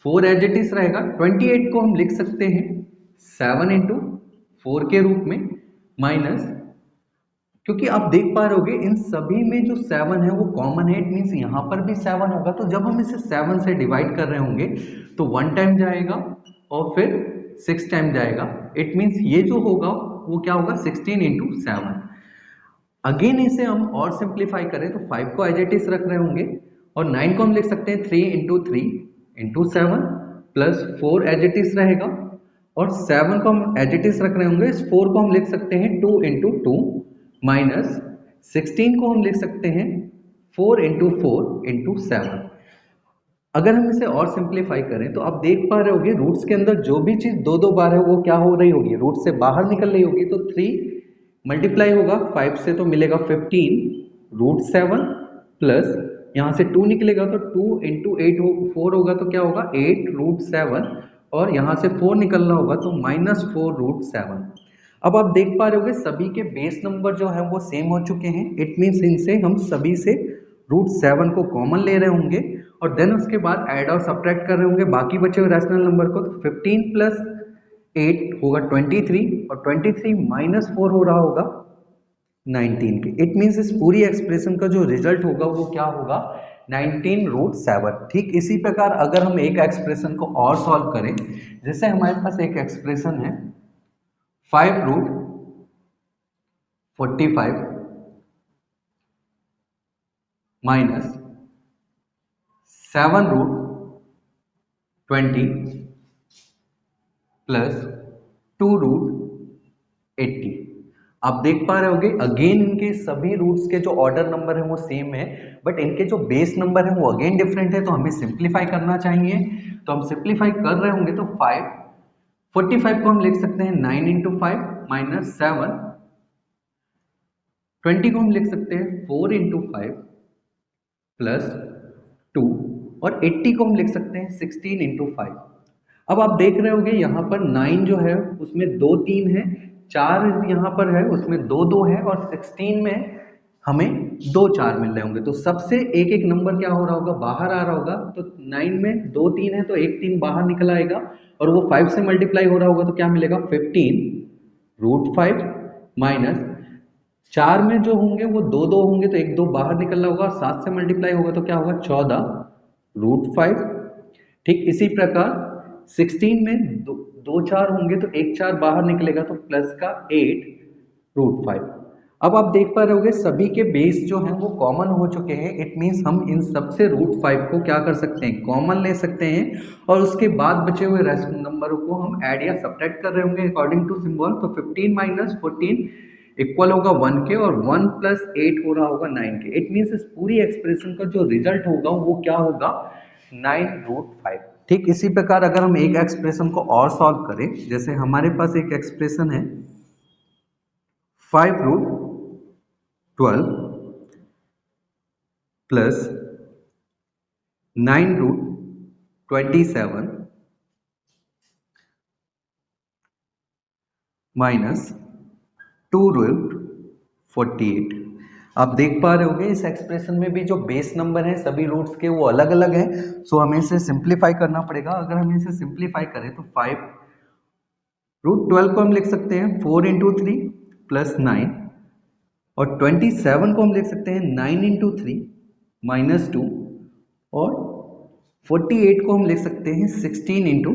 4 एज इट इज रहेगा। 28 को हम लिख सकते हैं 7 इंटू 4 के रूप में, माइनस, क्योंकि आप देख पा रहे होगे इन सभी में जो 7 है वो कॉमन है, इट मीन्स यहाँ पर भी 7 होगा। तो जब हम इसे 7 से डिवाइड कर रहे होंगे तो 1 टाइम जाएगा और फिर 6 टाइम जाएगा, इट मीन्स ये जो होगा वो क्या होगा 16 इंटू 7। अगेन इसे हम और सिंप्लीफाई करें तो 5 को एज इट इज रख रहे होंगे और 9 को हम लिख सकते हैं 3 into 3 into 7, plus 4 as it is रहेगा और 7 को हम एज इट इज रख रहे होंगे। इस 4 को हम लिख सकते हैं 2 इंटू 2, माइनस 16 को हम लिख सकते हैं 4 इंटू 4 इंटू 7। अगर हम इसे और सिंप्लीफाई करें तो आप देख पा रहे होगे रूट्स के अंदर जो भी चीज दो दो बार है वो क्या हो रही होगी, रूट से बाहर निकल रही होगी। तो 3 मल्टीप्लाई होगा 5 से तो मिलेगा 15 रूट 7, प्लस यहाँ से 2 निकलेगा तो 2 इंटू 8 4 होगा तो क्या होगा 8 रूट 7, और यहाँ से 4 निकलना होगा तो माइनस 4 रूट 7। अब आप देख पा रहे होगे सभी के बेस नंबर जो है वो सेम हो चुके हैं, इट मीन्स इनसे हम सभी से रूट 7 को कॉमन ले रहे होंगे और देन उसके बाद ऐड और सब्ट्रैक्ट कर रहे होंगे बाकी बचे हुए रैशनल नंबर को। तो 15 प्लस 8 होगा 23 और 23 माइनस 4 हो रहा होगा 19 के। इट मीन्स इस पूरी एक्सप्रेशन का जो रिजल्ट होगा वो क्या होगा 19 रूट 7। ठीक इसी प्रकार अगर हम एक एक्सप्रेशन को और सॉल्व करें, जैसे हमारे पास एक एक्सप्रेशन है 5 root 45 minus 7 root 20 plus 2 root 80। आप देख पा रहे होगे अगेन इनके सभी रूट्स के जो ऑर्डर नंबर है वो सेम है बट इनके जो बेस नंबर है वो अगेन डिफरेंट है, तो हमें सिंप्लीफाई करना चाहिए। तो हम सिंप्लीफाई कर रहे होंगे तो 45 को हम लिख सकते हैं 9 इंटू 5 माइनस 7, 20 को हम लिख सकते हैं 4 इंटू 5 प्लस 2 और 80 को हम लिख सकते हैं 16 इंटू 5। अब आप देख रहे होंगे यहाँ पर 9 जो है उसमें 2 3 है, 4 यहाँ पर है उसमें 2 2 है और 16 में हमें 2 4 मिल रहे होंगे। तो सबसे एक एक नंबर क्या हो रहा होगा बाहर आ रहा होगा। तो 9 में 2 3 है तो एक 3 बाहर निकल आएगा और वो 5 से मल्टीप्लाई हो रहा होगा तो क्या मिलेगा 15 रूट 5, माइनस 4 में जो होंगे वो 2 2 होंगे तो एक 2 बाहर निकलना होगा, 7 से मल्टीप्लाई होगा तो क्या होगा 14 रूट 5। ठीक इसी प्रकार 16 में 2 4 होंगे तो एक 4 बाहर निकलेगा तो प्लस का 8 रूट 5। अब आप देख पा रहे होगे सभी के बेस जो हैं वो कॉमन हो चुके हैं, इट मीन्स हम इन सबसे रूट 5 को क्या कर सकते हैं कॉमन ले सकते हैं और उसके बाद बचे हुए रेस्ट नंबरों को हम ऐड या सब्ट्रैक्ट कर रहे होंगे अकॉर्डिंग टू सिंबल। तो 15 माइनस 14 इक्वल होगा 1 के और 1 प्लस 8 हो रहा होगा 9 के। इट मीन्स इस पूरी एक्सप्रेशन का जो रिजल्ट होगा वो क्या होगा 9 रूट 5। ठीक इसी प्रकार अगर हम एक एक्सप्रेशन को और सॉल्व करें, जैसे हमारे पास एक एक्सप्रेशन है 5 root 12 plus 9 root 27 minus 2 root 48। आप देख पा रहे होंगे इस एक्सप्रेशन में भी जो बेस नंबर है सभी रूट्स के वो अलग अलग हैं, सो हमें इसे सिंप्लीफाई करना पड़ेगा। अगर हम इसे सिंप्लीफाई करें तो 5 रूट 12 को हम लिख सकते हैं 4 इंटू 3 प्लस 9 और 27 को हम लिख सकते हैं 9 इंटू 3 माइनस 2 और 48 को हम लिख सकते हैं 16 इंटू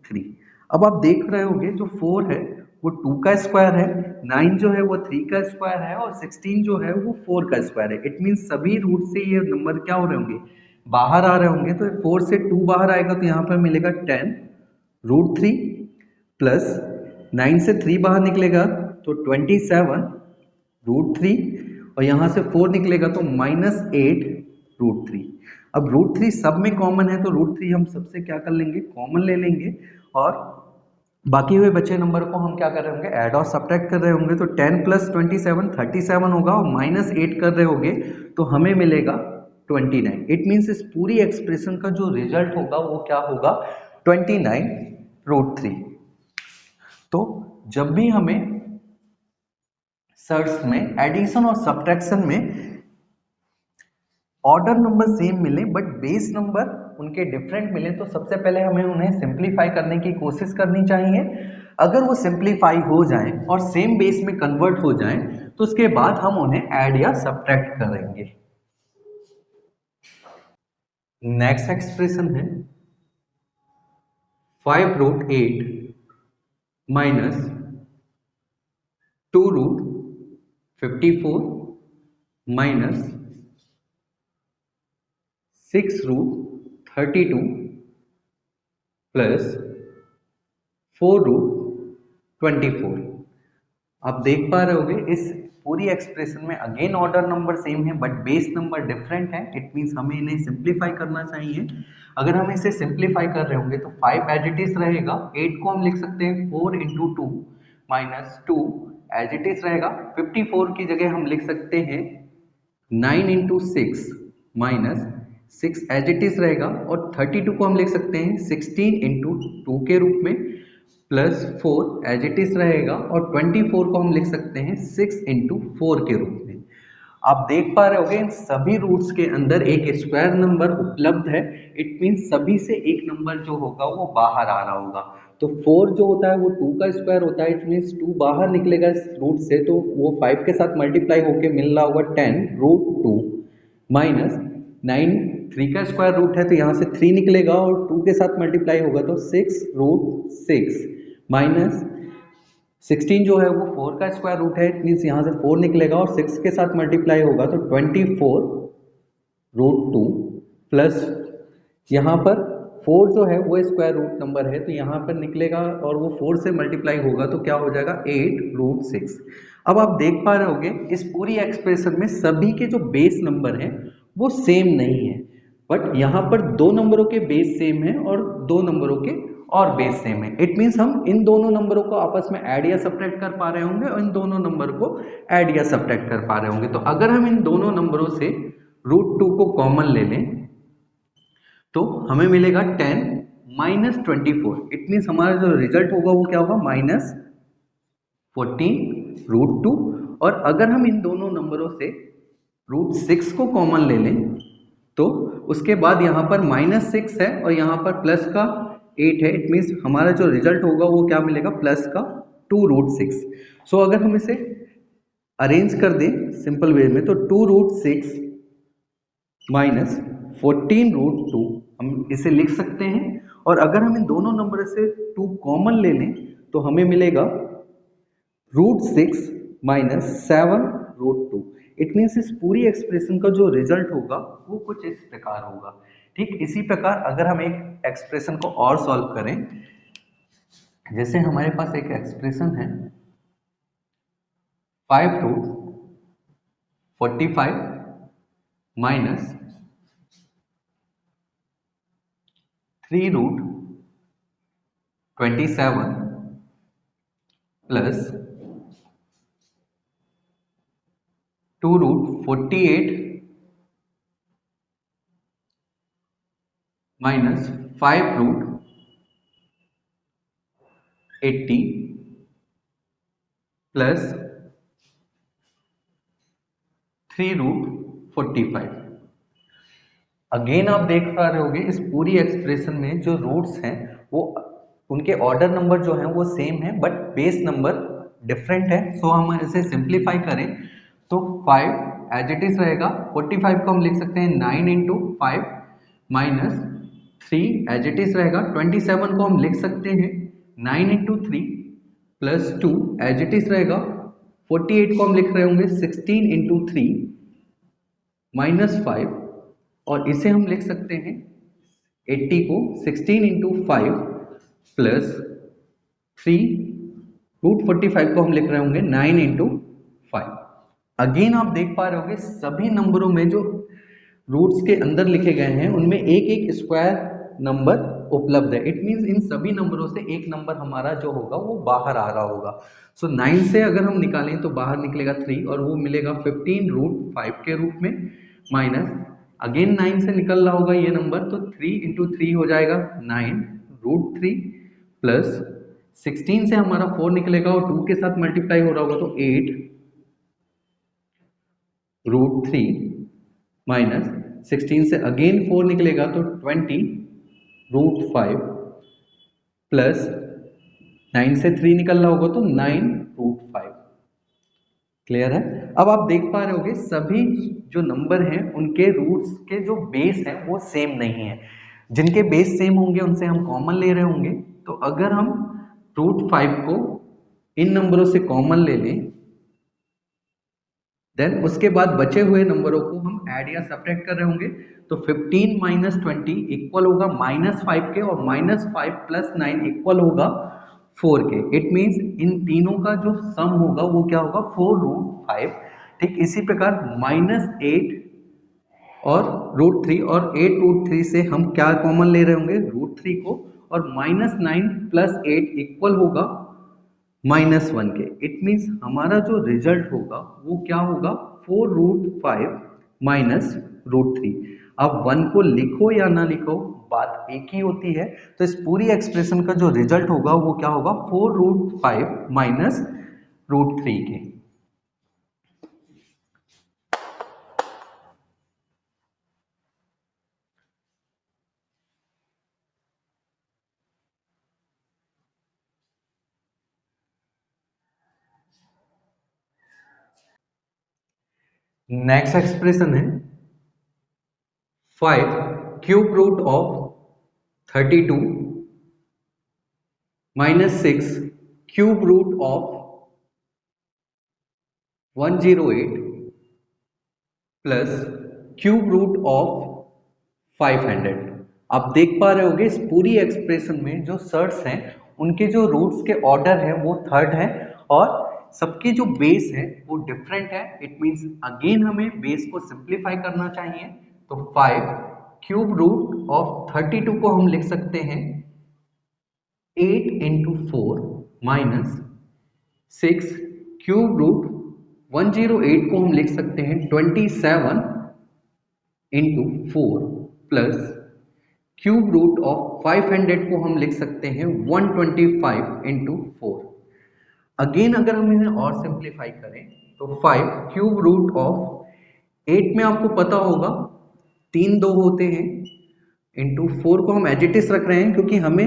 3। अब आप देख रहे होंगे जो 4 है वो 2 का स्क्वायर है, 9 जो है वो 3 का स्क्वायर है और 16 जो है वो 4 का स्क्वायर है। इट मीन्स सभी रूट से ये नंबर क्या हो रहे होंगे बाहर आ रहे होंगे। तो 4 से 2 बाहर आएगा तो यहाँ पर मिलेगा 10 रूट 3 प्लस 9 से 3 बाहर निकलेगा तो 27 रूट 3 और यहाँ से 4 निकलेगा तो माइनस 8 रूट 3। अब रूट 3 सब में कॉमन है तो रूट 3 हम सबसे क्या कर लेंगे कॉमन ले लेंगे और बाकी हुए बचे नंबर को हम क्या कर रहे होंगे ऐड और सब्ट्रैक्ट कर रहे होंगे। तो 10 प्लस 27 37 होगा और माइनस 8 कर रहे होंगे तो हमें मिलेगा 29। इट मीन्स इस पूरी एक्सप्रेशन का जो रिजल्ट होगा वो क्या होगा, 29√3। तो जब भी हमें सर्च में एडिशन और सब्ट्रैक्शन में ऑर्डर नंबर सेम मिले बट बेस नंबर उनके डिफरेंट मिले, तो सबसे पहले हमें उन्हें सिंप्लीफाई करने की कोशिश करनी चाहिए। अगर वो सिंप्लीफाई हो जाए और सेम बेस में कन्वर्ट हो जाए तो उसके बाद हम उन्हें ऐड या सब्ट्रैक्ट करेंगे। नेक्स्ट एक्सप्रेशन है 5√8 माइनस 2√54 माइनस 6√32 प्लस 4√24। आप देख पा रहे होगे इस पूरी एक्सप्रेशन में अगेन ऑर्डर नंबर सेम है बट बेस नंबर डिफरेंट है। इट मीन्स हमें इन्हें सिंप्लीफाई करना चाहिए। अगर हम इसे सिंप्लीफाई कर रहे होंगे तो 5 एज इट इज रहेगा, 8 को हम लिख सकते हैं 4 into 2 minus 2 as it is रहेगा। 54 की जगह हम लिख सकते हैं 9 into 6 minus 6 as it is रहेगा, और 32 को हम लिख सकते हैं 16 इंटू 2 के रूप में प्लस 4 एज इट इज रहेगा, और 24 को हम लिख सकते हैं 6 इंटू 4 के रूप में। आप देख पा रहे होंगे इन सभी रूट्स के अंदर एक स्क्वायर नंबर उपलब्ध है। इट मीन्स सभी से एक नंबर जो होगा वो बाहर आ रहा होगा। तो 4 जो होता है वो 2 का स्क्वायर होता है। इट मीन्स 2 बाहर निकलेगा इस रूट से, तो वो 5 के साथ मल्टीप्लाई होके मिल रहा होगा 10√2 माइनस 9 3 का स्क्वायर रूट है तो यहाँ से 3 निकलेगा और 2 के साथ मल्टीप्लाई होगा तो 6√6 माइनस 16 जो है वो 4 का स्क्वायर रूट है। इट मीन्स यहाँ से 4 निकलेगा और 6 के साथ मल्टीप्लाई होगा तो 24√2 प्लस यहाँ पर 4 जो है वो स्क्वायर रूट नंबर है तो यहाँ पर निकलेगा और वो 4 से मल्टीप्लाई होगा तो क्या हो जाएगा 8√6। अब आप देख पा रहे होगे इस पूरी एक्सप्रेशन में सभी के जो बेस नंबर हैं वो सेम नहीं है, बट यहाँ पर 2 नंबरों के बेस सेम है और 2 नंबरों के और बेस सेम है। इट मीन्स हम इन दोनों नंबरों को आपस में ऐड या सब्ट्रैक्ट कर पा रहे होंगे और इन दोनों नंबर को ऐड या सब्ट्रैक्ट कर पा रहे होंगे। तो अगर हम इन दोनों नंबरों से √2 को कॉमन ले लें तो हमें मिलेगा 10 माइनस 24। इट मीन्स हमारा जो रिजल्ट होगा वो क्या होगा -14√2। और अगर हम इन दोनों नंबरों से √6 को कॉमन ले लें तो उसके बाद यहाँ पर -6 है और यहाँ पर प्लस का 8 है। इट मीन्स हमारा जो रिजल्ट होगा वो क्या मिलेगा प्लस का 2√6। सो अगर हम इसे अरेंज कर दें सिंपल वे में तो 2√6 माइनस 14√2 हम इसे लिख सकते हैं। और अगर हम इन दोनों नंबर से 2 कॉमन ले लें तो हमें मिलेगा √6 माइनस 7√2। इट मीन्स इस पूरी एक्सप्रेशन का जो रिजल्ट होगा वो कुछ इस प्रकार होगा। ठीक इसी प्रकार अगर हम एक एक्सप्रेशन को और सॉल्व करें, जैसे हमारे पास एक एक्सप्रेशन है 5√45 minus 3√27 plus 2√48 minus 5√80 plus 3√45। Again आप देख पा रहे होंगे इस पूरी एक्सप्रेशन में जो रूट्स हैं वो उनके ऑर्डर नंबर जो हैं वो सेम है बट बेस नंबर डिफरेंट है। सो हम इसे सिंप्लीफाई करें तो 5 एज इट इज रहेगा, 45 को हम लिख सकते हैं 9 into 5 minus 3 as it is रहेगा, 27 को हम लिख सकते हैं 9 into 3 plus 2 as it is रहेगा, 48 को हम लिख रहे होंगे 16 इंटू 3 माइनस 5 और इसे हम लिख सकते हैं 80 को 16 इंटू 5 प्लस 3√45 को हम लिख रहे होंगे 9 इंटू 5। अगेन आप देख पा रहे होंगे सभी नंबरों में जो रूट्स के अंदर लिखे गए हैं उनमें एक एक स्क्वायर नंबर उपलब्ध है। इट मीन्स इन सभी नंबरों से एक नंबर हमारा जो होगा वो बाहर आ रहा होगा। सो 9 से अगर हम निकालें तो बाहर निकलेगा 3 और वो मिलेगा 15√5 के रूप में, माइनस अगेन 9 से निकल रहा होगा ये नंबर, तो 3 इंटू 3 हो जाएगा 9 रूट 3 प्लस 16 से हमारा 4 निकलेगा और 2 के साथ मल्टीप्लाई हो रहा होगा तो 8 रूट 3 माइनस 16 से अगेन 4 निकलेगा तो 20 रूट 5 प्लस 9 से 3 निकल रहा होगा तो 9 रूट 5। क्लियर है? अब आप देख पा रहे होगे सभी जो नंबर हैं उनके रूट्स के जो बेस हैं वो सेम नहीं है। जिनके बेस सेम होंगे उनसे हम कॉमन ले रहे होंगे। तो अगर हम रूट 5 को इन नंबरों से कॉमन ले लें, देन उसके बाद बचे हुए नंबरों को हम ऐड या सब्ट्रैक्ट कर रहे होंगे। तो 15 माइनस 20 इक्वल होगा -5 के, और -5 प्लस 9 इक्वल होगा 4 के। इट मीन्स इन तीनों का जो सम होगा वो क्या होगा 4 रूट 5। ठीक इसी प्रकार -8 और रूट 3 और 8 रूट 3 से हम क्या कॉमन ले रहे होंगे रूट 3 को, और -9 प्लस 8 इक्वल होगा -1 के। इट मीन्स हमारा जो रिजल्ट होगा वो क्या होगा 4 रूट 5 माइनस रूट 3। अब 1 को लिखो या ना लिखो बात एक ही होती है। तो इस पूरी एक्सप्रेशन का जो रिजल्ट होगा वो क्या होगा 4 रूट 5 माइनस रूट 3 के। नेक्स्ट एक्सप्रेशन है 5 cube root of 32 minus 6 cube root of 108 plus cube root of 500। आप देख पा रहे होगे इस पूरी एक्सप्रेशन में जो सर्ट्स हैं उनके जो रूट्स के ऑर्डर है वो थर्ड है, और सबके जो बेस है वो डिफरेंट है। इट मींस अगेन हमें बेस को सिंप्लीफाई करना चाहिए। तो 5 क्यूब रूट ऑफ 32 को हम लिख सकते हैं 8 इंटू 4 माइनस 6 क्यूब रूट 108 को हम लिख सकते हैं 27 into 4 plus cube root of 500 को हम लिख सकते हैं 125 इंटू 4। अगेन अगर हम इन्हें और सिंप्लीफाई करें तो 5 क्यूब रूट ऑफ 8 में आपको पता होगा 3 2 होते हैं, इंटू 4 को हम एज इट इज रख रहे हैं क्योंकि हमें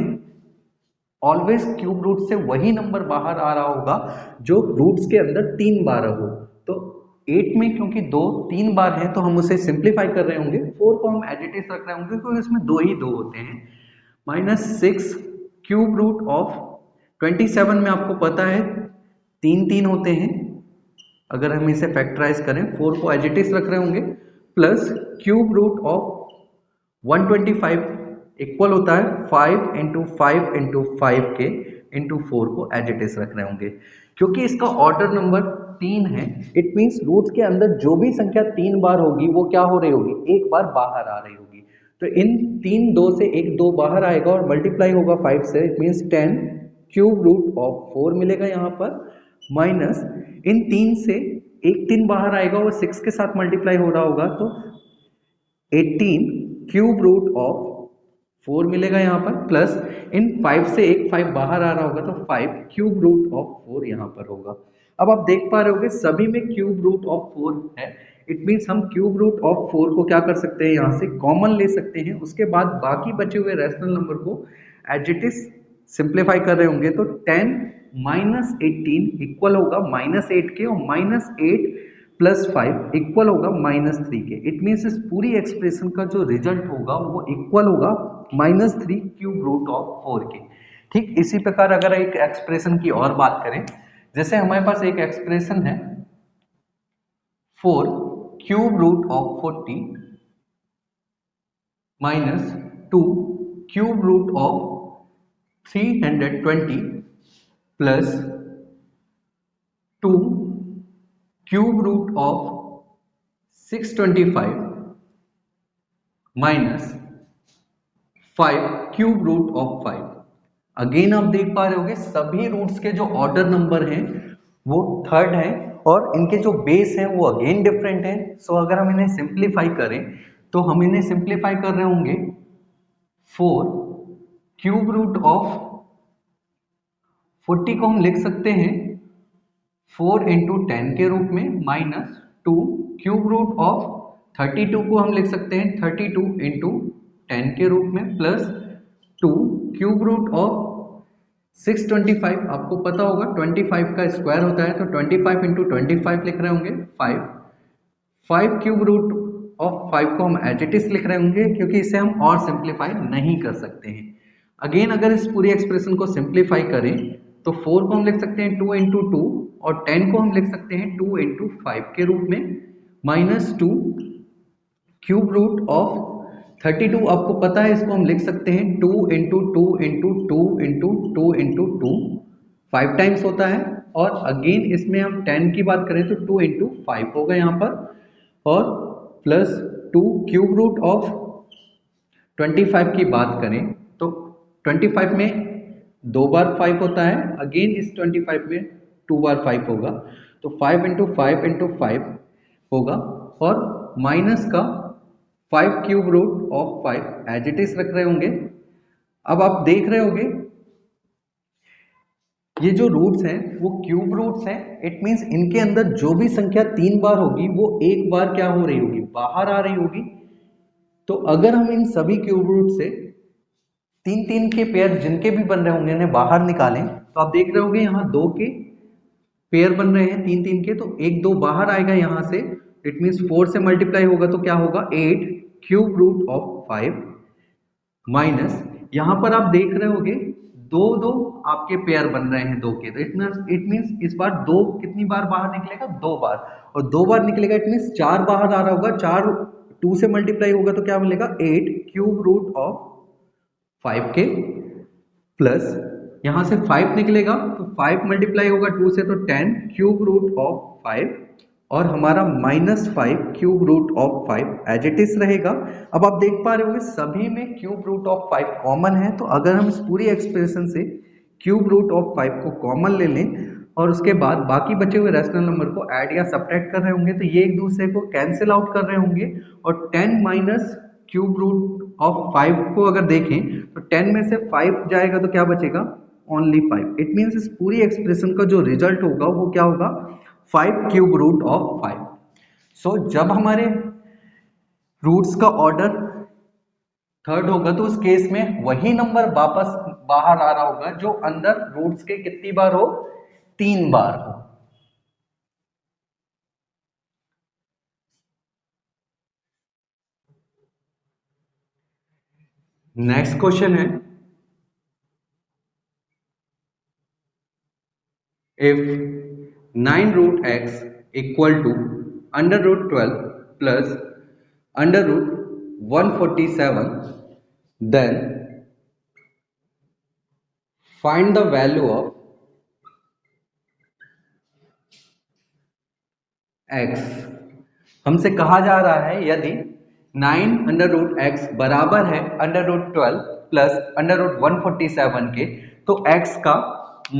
ऑलवेज क्यूब रूट से वही नंबर बाहर आ रहा होगा जो रूट्स के अंदर 3 बार हो। तो 8 में क्योंकि 2 3 बार है तो हम उसे सिंप्लीफाई कर रहे होंगे। 4 को हम एज इट इज रख रहे होंगे क्योंकि इसमें 2 ही 2 होते हैं। -6 क्यूब रूट ऑफ 27 में आपको पता है 3 3 होते हैं। अगर हम इसे फैक्टराइज करें 4 को एज इट इज रख रहे होंगे, plus cube root of 125 equal होता है 5 इंटू 5 इंटू 5 के इंटू 4 को एज इट इज रख रहे होंगे। क्योंकि इसका ऑर्डर नंबर 3 है, इट मीन्स रूट के अंदर जो भी संख्या 3 बार होगी वो क्या हो रही होगी एक बार बाहर आ रही होगी। तो इन 3 2 से एक 2 बाहर आएगा और मल्टीप्लाई होगा 5 से। It means 10 cube root of 4 मिलेगा यहाँ पर, माइनस इन 3 से एक 3 बाहर आएगा और 6 के साथ मल्टीप्लाई हो रहा होगा तो 18 क्यूब रूट ऑफ 4 मिलेगा यहाँ पर, प्लस इन 5 से एक 5 बाहर आ रहा होगा तो 5 क्यूब रूट ऑफ 4 यहाँ पर होगा। अब आप देख पा रहे होगे सभी में क्यूब रूट ऑफ 4 है। इट मीन्स हम क्यूब रूट ऑफ 4 को क्या कर सकते हैं यहाँ से कॉमन ले सकते हैं। उसके बाद बाकी बचे हुए रैशनल नंबर को एज इट इज सिंप्लीफाई कर रहे होंगे तो 10 माइनस 18 इक्वल होगा -8 के, और -8 प्लस 5 इक्वल होगा -3 के। इट मीन्स इस पूरी एक्सप्रेशन का जो रिजल्ट होगा वो इक्वल होगा -3 क्यूब रूट ऑफ 4 के। ठीक इसी प्रकार अगर एक एक्सप्रेशन की और बात करें, जैसे हमारे पास एक एक्सप्रेशन है 4 cube root of 40 minus 2 cube root of 320 plus 2 cube root of 625 minus 5 cube root of 5। Again आप देख पा रहे होंगे सभी रूट्स के जो ऑर्डर नंबर हैं वो थर्ड हैं और इनके जो बेस हैं वो अगेन डिफरेंट हैं। सो अगर हम इन्हें सिंप्लीफाई करें तो हम इन्हें सिंप्लीफाई कर रहे होंगे 4 क्यूब रूट ऑफ 40 को हम लिख सकते हैं 4 इंटू 10 के रूप में माइनस 2 क्यूब रूट ऑफ 32 को हम लिख सकते हैं 32 इंटू 10 के रूप में प्लस 2 क्यूब रूट ऑफ 625 आपको पता होगा 25 का स्क्वायर होता है तो 25 इंटू 25 लिख रहे होंगे 5 क्यूब रूट ऑफ 5 को हम एज इट इज लिख रहे होंगे क्योंकि इसे हम और सिंप्लीफाई नहीं कर सकते हैं। अगेन अगर इस पूरी एक्सप्रेशन को सिंप्लीफाई करें तो 4 को हम लिख सकते हैं 2 इंटू 2 और 10 को हम लिख सकते हैं 2 इंटू 5 के रूप में माइनस 2 क्यूब रूट ऑफ 32 आपको पता है इसको हम लिख सकते हैं 2 into 2 into 2 into 2 into 2 5 times होता है और अगेन इसमें हम 10 की बात करें तो 2 इंटू 5 होगा यहाँ पर और प्लस 2 क्यूब रूट ऑफ 25 की बात करें तो 25 में 2 बार 5 होता है अगेन इस 25 में 2 बार 5 होगा तो 5 इंटू 5 इंटू 5 होगा और माइनस का 5 cube root of 5 as it is रख रहे होंगे। अब आप देख रहे होंगे ये जो रूट्स हैं वो क्यूब रूट्स हैं इट मींस इनके अंदर जो भी संख्या 3 बार होगी वो एक बार क्या हो रही होगी बाहर आ रही होगी। तो अगर हम इन सभी क्यूब रूट से 3 के पेयर जिनके भी बन रहे होंगे इन्हें बाहर निकालें तो आप देख रहे होंगे यहाँ 2 के पेयर बन रहे हैं 3 के तो 1 2 बाहर आएगा यहाँ से इट मींस 4 से मल्टीप्लाई होगा तो क्या होगा 8 क्यूब रूट ऑफ 5 माइनस यहाँ पर आप देख रहे होंगे 2 आपके पेयर बन रहे हैं 2 के तो इट मींस इस बार 2 कितनी बार बाहर निकलेगा 2 बार और 2 बार निकलेगा इट मींस 4 बाहर आ रहा होगा 4 2 से मल्टीप्लाई होगा तो क्या मिलेगा 8 क्यूब रूट ऑफ 5 के प्लस यहां से 5 निकलेगा तो 5 मल्टीप्लाई होगा 2 से तो 10 क्यूब रूट ऑफ 5 और हमारा minus 5 cube root of 5 as it is रहेगा। अब आप देख पा रहे होंगे सभी में क्यूब रूट ऑफ 5 कॉमन है तो अगर हम इस पूरी एक्सप्रेशन से क्यूब रूट ऑफ 5 को कॉमन ले लें और उसके बाद बाकी बचे हुए रैशनल नंबर को ऐड या सब्ट्रैक्ट कर रहे होंगे तो ये एक दूसरे को कैंसिल आउट कर रहे होंगे और 10 माइनस क्यूब रूट ऑफ 5 को अगर देखें तो 10 में से 5 जाएगा तो क्या बचेगा ओनली 5 इट मींस इस पूरी एक्सप्रेशन का जो रिजल्ट होगा वो क्या होगा 5 क्यूब रूट ऑफ 5। सो जब हमारे रूट्स का ऑर्डर थर्ड होगा तो उस केस में वही नंबर वापस बाहर आ रहा होगा जो अंदर रूट्स के कितनी बार हो 3 बार हो। नेक्स्ट क्वेश्चन है if 9 root x equal to under root 12 plus under root 147 then find the value of x। हमसे कहा जा रहा है यदि 9 अंडर रूट x बराबर है under root 12 plus under root 147 के तो x का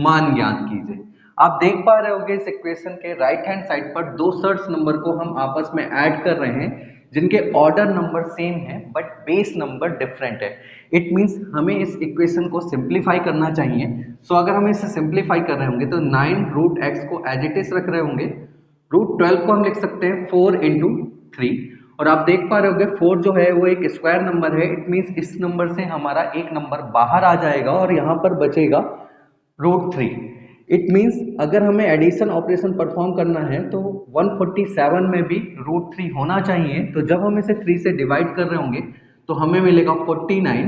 मान ज्ञात कीजिए। आप देख पा रहे होंगे इस इक्वेशन के राइट हैंड साइड पर दो सर्ट्स नंबर को हम आपस में ऐड कर रहे हैं जिनके ऑर्डर नंबर सेम है बट बेस नंबर डिफरेंट है। इट मींस हमें इस इक्वेशन को सिंप्लीफाई करना चाहिए। सो अगर हम इसे सिंप्लीफाई कर रहे होंगे तो 9 रूट x को एज इट इज रख रहे होंगे रूट 12 को हम लिख सकते हैं 4 इंटू 3 और आप देख पा रहे होंगे 4 जो है वो एक स्क्वायर नंबर है इट मींस इस नंबर से हमारा एक नंबर बाहर आ जाएगा और यहाँ पर बचेगा रूट 3। इट मींस अगर हमें एडिशन ऑपरेशन परफॉर्म करना है तो 147 में भी रूट 3 होना चाहिए तो जब हम इसे 3 से डिवाइड कर रहे होंगे तो हमें मिलेगा 49।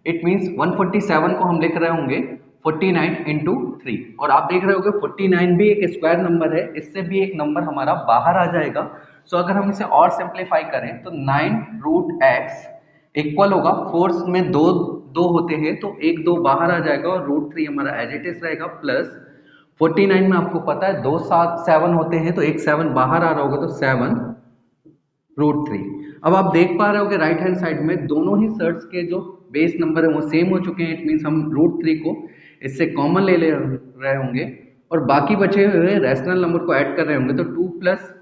इट मींस 147 को हम लिख रहे होंगे 49 इंटू 3 और आप देख रहे होंगे 49 भी एक स्क्वायर नंबर है इससे भी एक नंबर हमारा बाहर आ जाएगा। सो अगर हम इसे और सिंप्लीफाई करें तो 9 रूट x इक्वल होगा 4 में दो होते हैं तो एक 2 बाहर आ जाएगा और रूट 3 हमारा एज इट इज रहेगा प्लस 49 में आपको पता है 2 7 होते हैं तो एक 7 बाहर आ रहा होगा तो 7 रूट 3। अब आप देख पा रहे होगे राइट हैंड साइड में दोनों ही सर्ट्स के जो बेस नंबर है वो सेम हो चुके हैं। इट मींस हम रूट 3 को इससे कॉमन ले रहे होंगे और बाकी बचे हुए रैशनल नंबर को ऐड कर रहे होंगे तो 2 प्लस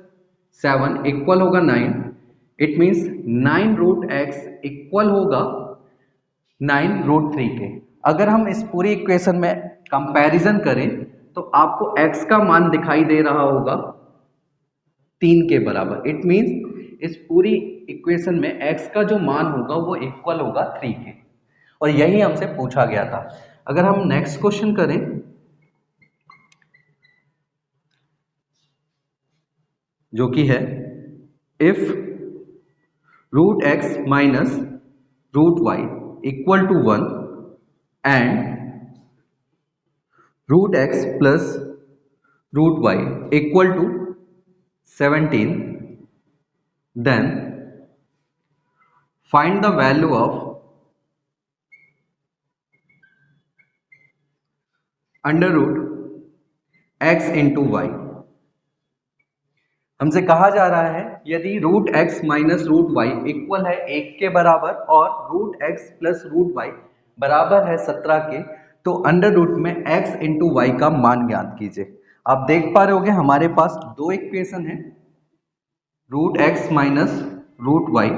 7 इक्वल होगा 9 इट मीन्स 9√x इक्वल होगा 9√3 के। अगर हम इस पूरी इक्वेशन में कंपैरिजन करें तो आपको x का मान दिखाई दे रहा होगा 3 के बराबर। इट मीन्स इस पूरी इक्वेशन में x का जो मान होगा वो इक्वल होगा 3 के, और यही हमसे पूछा गया था। अगर हम नेक्स्ट क्वेश्चन करें, जो कि है if √x minus √y equal to 1 and √x plus √y equal to 17, then find the value of under root x into y. हमसे कहा जा रहा है यदि √x माइनस √y इक्वल है 1 के बराबर और √x प्लस √y बराबर है 17 के, तो अंडर रूट में x इंटू वाई का मान ज्ञात कीजिए। आप देख पा रहे होंगे हमारे पास दो इक्वेशन है, √x माइनस √y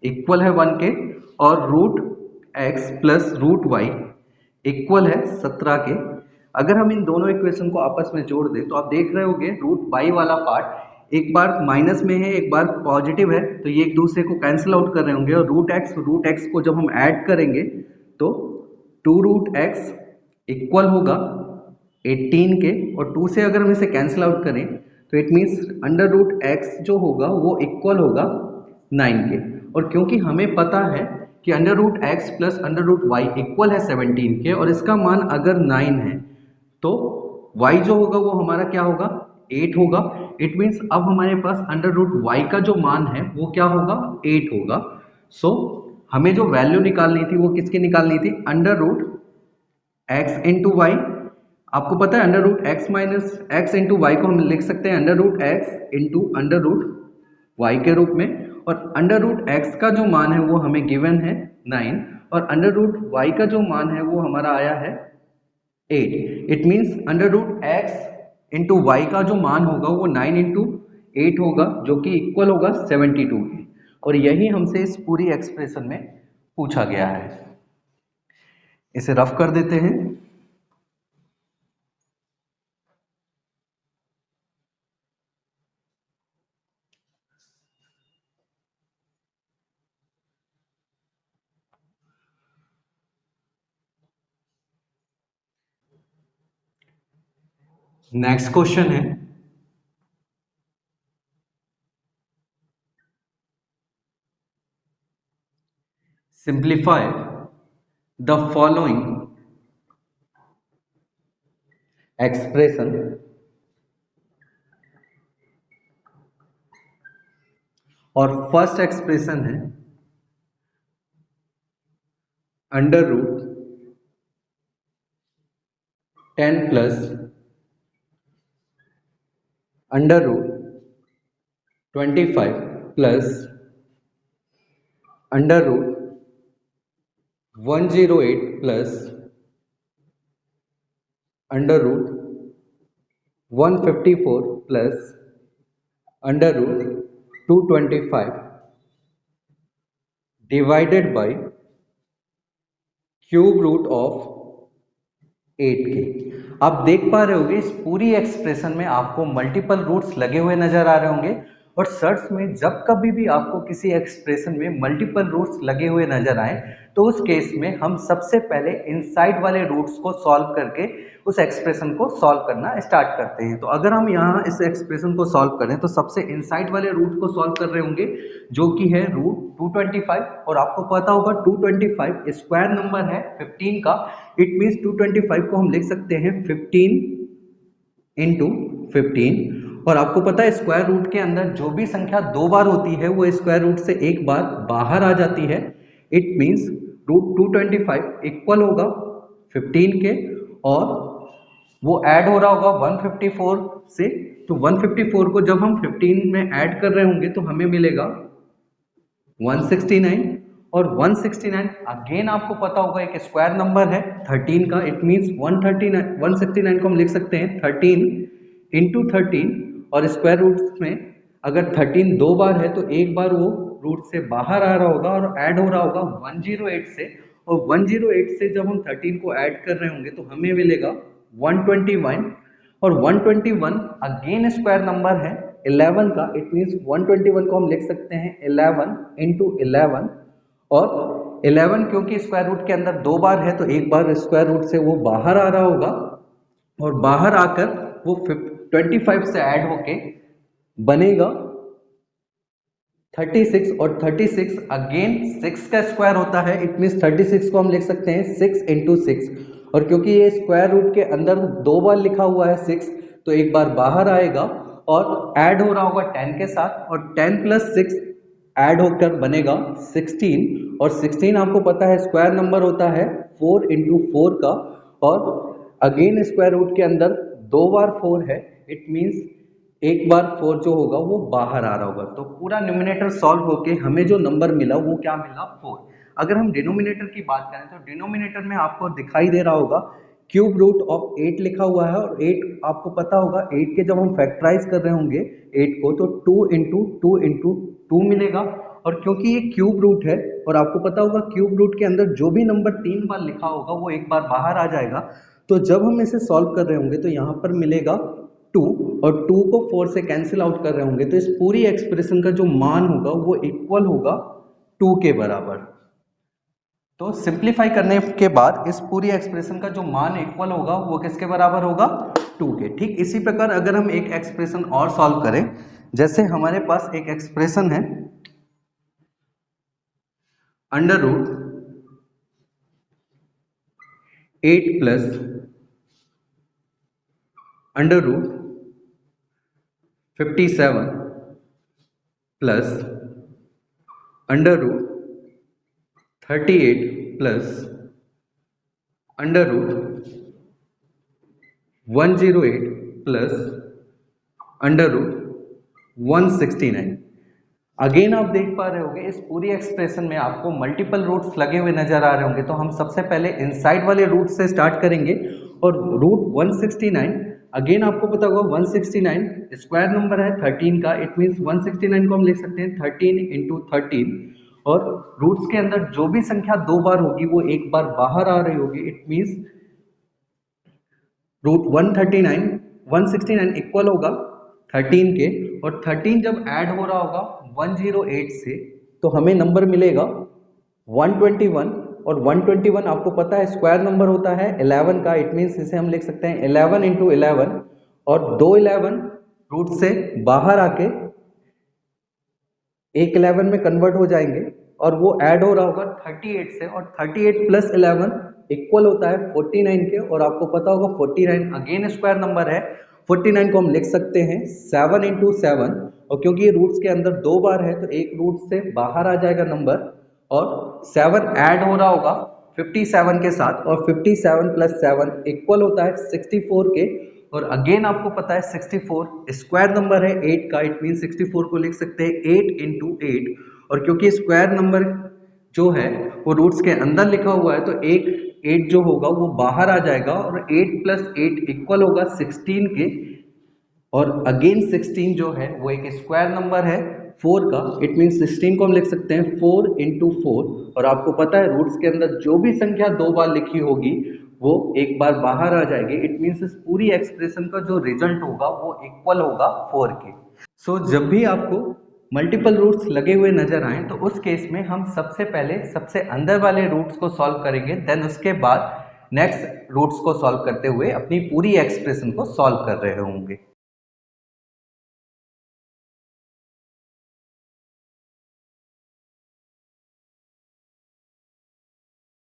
इक्वल है 1 के और √x प्लस √y इक्वल है 17 के। अगर हम इन दोनों इक्वेशन को आपस में जोड़ दें तो आप देख रहे होंगे √y वाला पार्ट एक बार माइनस में है एक बार पॉजिटिव है, तो ये एक दूसरे को कैंसिल आउट कर रहे होंगे, और √x को जब हम ऐड करेंगे तो 2√x इक्वल होगा 18 के, और 2 से अगर हम इसे कैंसिल आउट करें तो इट मीन्स अंडर √x जो होगा वो इक्वल होगा 9 के। और क्योंकि हमें पता है कि under √x plus under √y equal है 17 के, और इसका मान अगर 9 है तो y जो होगा वो हमारा क्या होगा 8 होगा। इट मीन्स अब हमारे पास अंडर √y का जो मान है वो क्या होगा 8 होगा। सो हमें जो वैल्यू निकालनी थी वो किसकी निकालनी थी, अंडर √x इंटू वाई। आपको पता है under √x minus x into y को हम लिख सकते हैं under √x into under √y के रूप में, और अंडर √x का जो मान है वो हमें गिवन है 9, और अंडर √y का जो मान है वो हमारा आया है 8। It means under √x into y का जो मान होगा वो 9 इंटू 8 होगा, जो कि इक्वल होगा 72 के, और यही हमसे इस पूरी एक्सप्रेशन में पूछा गया है। इसे रफ कर देते हैं। नेक्स्ट क्वेश्चन है सिंप्लीफाई द फॉलोइंग एक्सप्रेशन और फर्स्ट एक्सप्रेशन है under root 10 plus under root 25 plus under root 108 plus under root 154 plus under root 225 divided by cube root of 8 के। आप देख पा रहे होंगे इस पूरी एक्सप्रेशन में आपको मल्टीपल रूट्स लगे हुए नजर आ रहे होंगे, और सर्च में जब कभी भी आपको किसी एक्सप्रेशन में मल्टीपल रूट्स लगे हुए नजर आए तो उस केस में हम सबसे पहले इनसाइड वाले रूट्स को सॉल्व करके उस एक्सप्रेशन को सॉल्व करना स्टार्ट करते हैं। तो अगर हम यहाँ इस एक्सप्रेशन को सॉल्व करें तो सबसे इनसाइड वाले रूट को सॉल्व कर रहे होंगे, जो कि है √225, और आपको पता होगा 225 स्क्वायर नंबर है 15 का। इट मीन्स 225 को हम लिख सकते हैं 15 इंटू 15, और आपको पता है स्क्वायर रूट के अंदर जो भी संख्या दो बार होती है वो स्क्वायर रूट से एक बार बाहर आ जाती है। इट मीन्स √225 इक्वल होगा 15 के, और वो ऐड हो रहा होगा 154 से, तो 154 को जब हम 15 में ऐड कर रहे होंगे तो हमें मिलेगा 169, और 169 अगेन आपको पता होगा एक स्क्वायर नंबर है 13 का। इट मीन्स 169 को हम लिख सकते हैं 13 इंटू 13, और स्क्वायर रूट में अगर 13 दो बार है तो एक बार वो रूट से बाहर आ रहा होगा और ऐड हो रहा होगा 108 से, और 108 से जब हम 13 को ऐड कर रहे होंगे तो हमें मिलेगा 121, और 121 अगेन स्क्वायर नंबर है 11 का, इट मीन्स 121 को हम लिख सकते हैं 11 इंटू 11, और 11 क्योंकि स्क्वायर रूट के अंदर दो बार है तो एक बार स्क्वायर रूट से वो बाहर आ रहा होगा, और बाहर आकर वो 25 से ऐड होके बनेगा 36, और 36 अगेन 6 का स्क्वायर होता है, इट मीन्स 36 को हम लिख सकते हैं 6 इंटू 6, और क्योंकि ये स्क्वायर रूट के अंदर दो बार लिखा हुआ है 6 तो एक बार बाहर आएगा और ऐड हो रहा होगा 10 के साथ, और 10 प्लस 6 ऐड होकर बनेगा 16, और 16 आपको पता है स्क्वायर नंबर होता है 4 इंटू 4 का, और अगेन स्क्वायर रूट के अंदर दो बार 4 है, इट मीन्स एक बार 4 जो होगा वो बाहर आ रहा होगा। तो पूरा न्यूमिनेटर सॉल्व होके हमें जो नंबर मिला वो क्या मिला 4। अगर हम डिनोमिनेटर की बात करें तो डिनोमिनेटर में आपको दिखाई दे रहा होगा क्यूब रूट ऑफ 8 लिखा हुआ है, और 8 आपको पता होगा 8 के जब हम फैक्टराइज कर रहे होंगे 8 को तो 2 मिलेगा, और क्योंकि ये क्यूब रूट है और आपको पता होगा क्यूब रूट के अंदर जो भी नंबर 3 बार लिखा होगा वो एक बार बाहर आ जाएगा, तो जब हम इसे सॉल्व कर रहे होंगे तो यहाँ पर मिलेगा 2, और 2 को 4 से कैंसिल आउट कर रहे होंगे तो इस पूरी एक्सप्रेशन का जो मान होगा वो इक्वल होगा 2 के बराबर। तो सिंप्लीफाई करने के बाद इस पूरी एक्सप्रेशन का जो मान इक्वल होगा वो किसके बराबर होगा 2 के। ठीक इसी प्रकार अगर हम एक एक्सप्रेशन और सॉल्व करें, जैसे हमारे पास एक एक्सप्रेशन है under root 8 plus under root 57 plus under root 38 plus under root 108 plus under root 169। Again आप देख पा रहे होंगे इस पूरी एक्सप्रेशन में आपको मल्टीपल रूट्स लगे हुए नजर आ रहे होंगे, तो हम सबसे पहले इनसाइड वाले रूट से स्टार्ट करेंगे, और रूट 169 अगेन आपको पता होगा 169 स्क्वायर नंबर है 13 का, इट मीन्स 169 को हम लिख सकते हैं 13 इंटू 13, और रूट्स के अंदर जो भी संख्या दो बार होगी वो एक बार बाहर आ रही होगी, इट मीन्स रूट 169 इक्वल होगा 13 के, और 13 जब ऐड हो रहा होगा 108 से तो हमें नंबर मिलेगा 121, और 121 आपको पता है स्क्वायर नंबर होता है 11 का, इट मीन्स इसे हम लिख सकते हैं 11 इंटू 11, और दो 11 रूट से बाहर आके एक 11 में कन्वर्ट हो जाएंगे, और वो ऐड हो रहा होगा 38 से, और 38 प्लस 11 इक्वल होता है 49 के, और आपको पता होगा 49 अगेन स्क्वायर नंबर है, 49 को हम लिख सकते हैं 7 इंटू 7, और क्योंकि ये रूट्स के अंदर दो बार है तो एक रूट से बाहर आ जाएगा नंबर, और 7 ऐड हो रहा होगा 57 के साथ, और 57 प्लस 7 इक्वल होता है 64 के, और अगेन आपको पता है 64 स्क्वायर नंबर है 8 का, इट मीन 64 को लिख सकते हैं 8 इंटू 8, और क्योंकि स्क्वायर नंबर जो है वो रूट्स के अंदर लिखा हुआ है तो एक 8 जो होगा वो बाहर आ जाएगा, और 8 प्लस 8 इक्वल होगा 16 के, और अगेन 16 जो है वो एक स्क्वायर नंबर है 4 का, इट मीन 16 को हम लिख सकते हैं 4 इंटू 4, और आपको पता है रूट्स के अंदर जो भी संख्या दो बार लिखी होगी वो एक बार बाहर आ जाएगी, इट मीन्स इस पूरी एक्सप्रेशन का जो रिजल्ट होगा वो इक्वल होगा 4 के। सो जब भी आपको मल्टीपल रूट्स लगे हुए नजर आए तो उस केस में हम सबसे पहले सबसे अंदर वाले रूट्स को सॉल्व करेंगे, देन उसके बाद नेक्स्ट रूट्स को सॉल्व करते हुए अपनी पूरी एक्सप्रेशन को सॉल्व कर रहे होंगे।